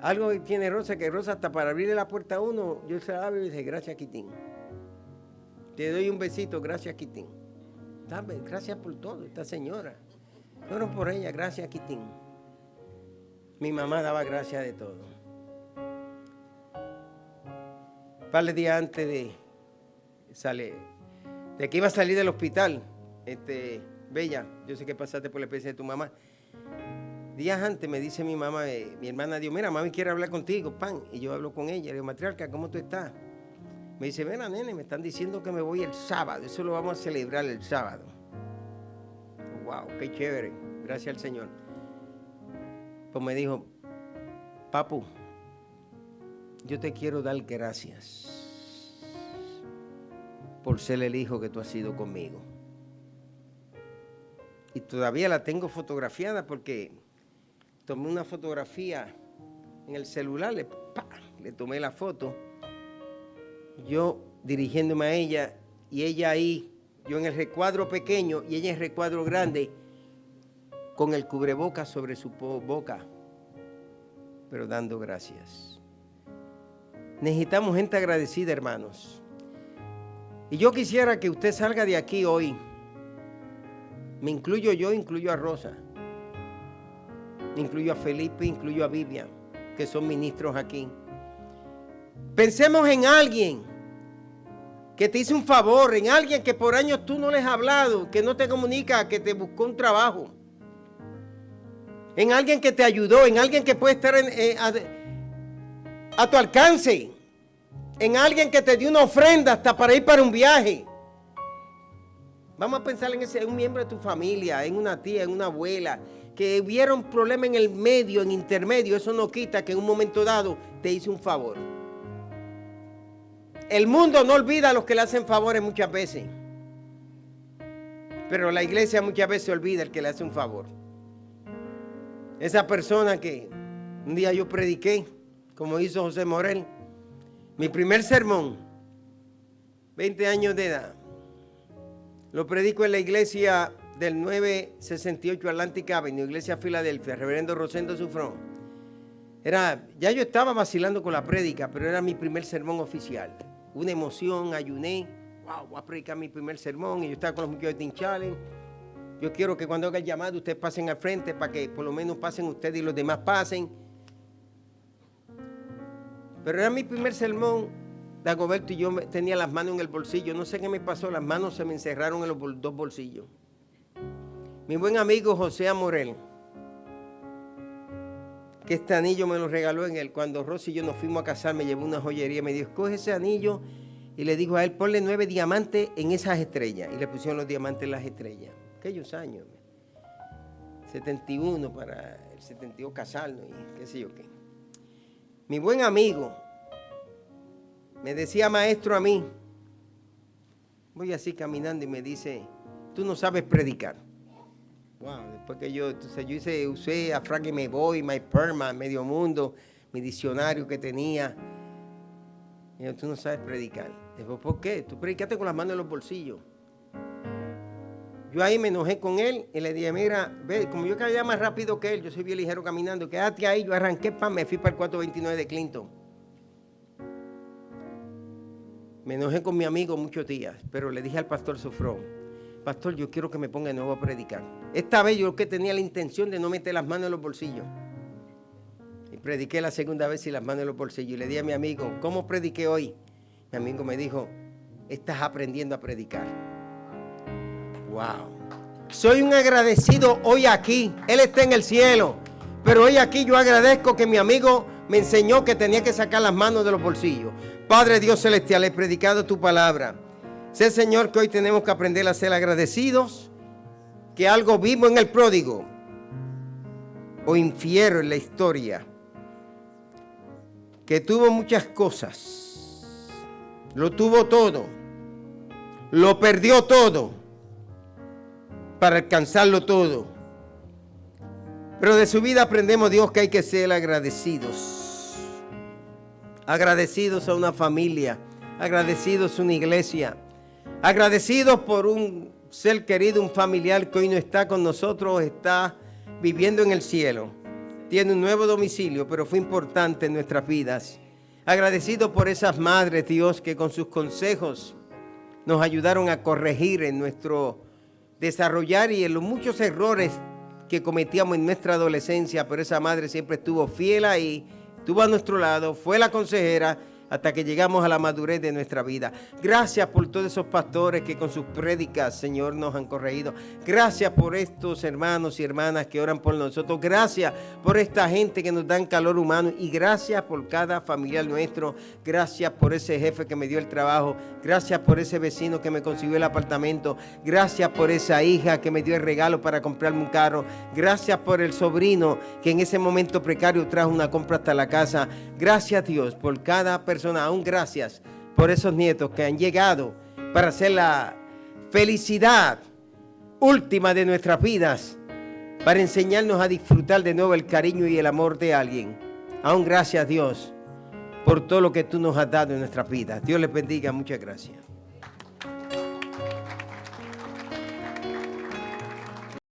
Algo que tiene Rosa, que Rosa hasta para abrirle la puerta a uno, yo se la abro y dice, gracias, Quitín. Te doy un besito, gracias, Quitín. Gracias por todo, esta señora. Oro por ella, gracias, Quitín. Mi mamá daba gracias de todo. Un par de días antes de que iba a salir del hospital, Bella, yo sé que pasaste por la experiencia de tu mamá. Días antes me dice mi mamá, mi hermana, dijo, mira, mami quiere hablar contigo, pan. Y yo hablo con ella, le digo, matriarca, ¿cómo tú estás? Me dice, ven, nene, me están diciendo que me voy el sábado. Eso lo vamos a celebrar el sábado. Wow, qué chévere. Gracias al Señor. Pues me dijo, papu, yo te quiero dar gracias por ser el hijo que tú has sido conmigo. Y todavía la tengo fotografiada porque tomé una fotografía en el celular, le tomé la foto, yo dirigiéndome a ella y ella ahí, yo en el recuadro pequeño y ella en el recuadro grande, con el cubrebocas sobre su boca, pero dando gracias. Necesitamos gente agradecida, hermanos. Y yo quisiera que usted salga de aquí hoy. Me incluyo yo, incluyo a Rosa, incluyo a Felipe, incluyo a Vivian, que son ministros aquí. Pensemos en alguien que te hizo un favor, en alguien que por años tú no les has hablado, que no te comunica, que te buscó un trabajo, en alguien que te ayudó, en alguien que puede estar a tu alcance, en alguien que te dio una ofrenda hasta para ir para un viaje. Vamos a pensar en un miembro de tu familia, en una tía, en una abuela, que hubiera un problema en el medio, en intermedio. Eso no quita que en un momento dado te hizo un favor. El mundo no olvida a los que le hacen favores muchas veces, pero la iglesia muchas veces olvida al que le hace un favor. Esa persona que un día yo prediqué, como hizo José Morel, mi primer sermón, 20 años de edad, lo predico en la iglesia del 968 Atlantic Avenue, iglesia Filadelfia, reverendo Rosendo Sufrón. Ya yo estaba vacilando con la prédica, pero era mi primer sermón oficial. Una emoción, ayuné, wow, voy a predicar mi primer sermón, y yo estaba con los muchachos de Teen Challenge. Yo quiero que cuando haga el llamado ustedes pasen al frente para que por lo menos pasen ustedes y los demás pasen. Pero era mi primer sermón. Dagoberto y yo tenía las manos en el bolsillo. No sé qué me pasó, las manos se me encerraron en los dos bolsillos. Mi buen amigo José Morel, que este anillo me lo regaló cuando Rosy y yo nos fuimos a casar, me llevó una joyería, me dijo, escoge ese anillo, y le dijo a él, ponle 9 diamantes en esas estrellas. Y le pusieron los diamantes en las estrellas. Aquellos años, 71 para el 72 casarnos y qué sé yo qué. Mi buen amigo me decía maestro a mí, voy así caminando y me dice, tú no sabes predicar. Wow, después que yo usé a Frank y Me Voy, My Perma, Medio Mundo, mi diccionario que tenía. Y yo, tú no sabes predicar. Digo, ¿por qué? Tú predicaste con las manos en los bolsillos. Yo ahí me enojé con él y le dije, mira, ve, como yo caía más rápido que él, yo soy bien ligero caminando, quédate ahí. Yo arranqué, me fui para el 429 de Clinton. Me enojé con mi amigo muchos días, pero le dije al pastor Sufrón, pastor, yo quiero que me ponga de nuevo a predicar. Esta vez yo que tenía la intención de no meter las manos en los bolsillos. Y prediqué la segunda vez y las manos en los bolsillos. Y le dije a mi amigo, ¿cómo prediqué hoy? Mi amigo me dijo, estás aprendiendo a predicar. Wow. Soy un agradecido hoy aquí. Él está en el cielo. Pero hoy aquí yo agradezco que mi amigo me enseñó que tenía que sacar las manos de los bolsillos. Padre Dios celestial, he predicado tu palabra. Sé, Señor, que hoy tenemos que aprender a ser agradecidos, que algo vimos en el pródigo o infiero en la historia, que tuvo muchas cosas, lo tuvo todo, lo perdió todo para alcanzarlo todo. Pero de su vida aprendemos, Dios, que hay que ser agradecidos. Agradecidos a una familia, agradecidos a una iglesia, agradecidos por un ser querido, un familiar que hoy no está con nosotros, está viviendo en el cielo. Tiene un nuevo domicilio, pero fue importante en nuestras vidas. Agradecidos por esas madres, Dios, que con sus consejos nos ayudaron a corregir en nuestro desarrollar y en los muchos errores que cometíamos en nuestra adolescencia, pero esa madre siempre estuvo fiel ahí, estuvo a nuestro lado, fue la consejera, hasta que llegamos a la madurez de nuestra vida. Gracias por todos esos pastores que con sus prédicas, Señor, nos han corregido. Gracias por estos hermanos y hermanas que oran por nosotros. Gracias por esta gente que nos dan calor humano. Y gracias por cada familiar nuestro. Gracias por ese jefe que me dio el trabajo. Gracias por ese vecino que me consiguió el apartamento. Gracias por esa hija que me dio el regalo para comprarme un carro. Gracias por el sobrino que en ese momento precario trajo una compra hasta la casa. Gracias, Dios, por cada persona. Aún gracias por esos nietos que han llegado para hacer la felicidad última de nuestras vidas, para enseñarnos a disfrutar de nuevo el cariño y el amor de alguien. Aún gracias, Dios, por todo lo que tú nos has dado en nuestras vidas. Dios les bendiga. Muchas gracias.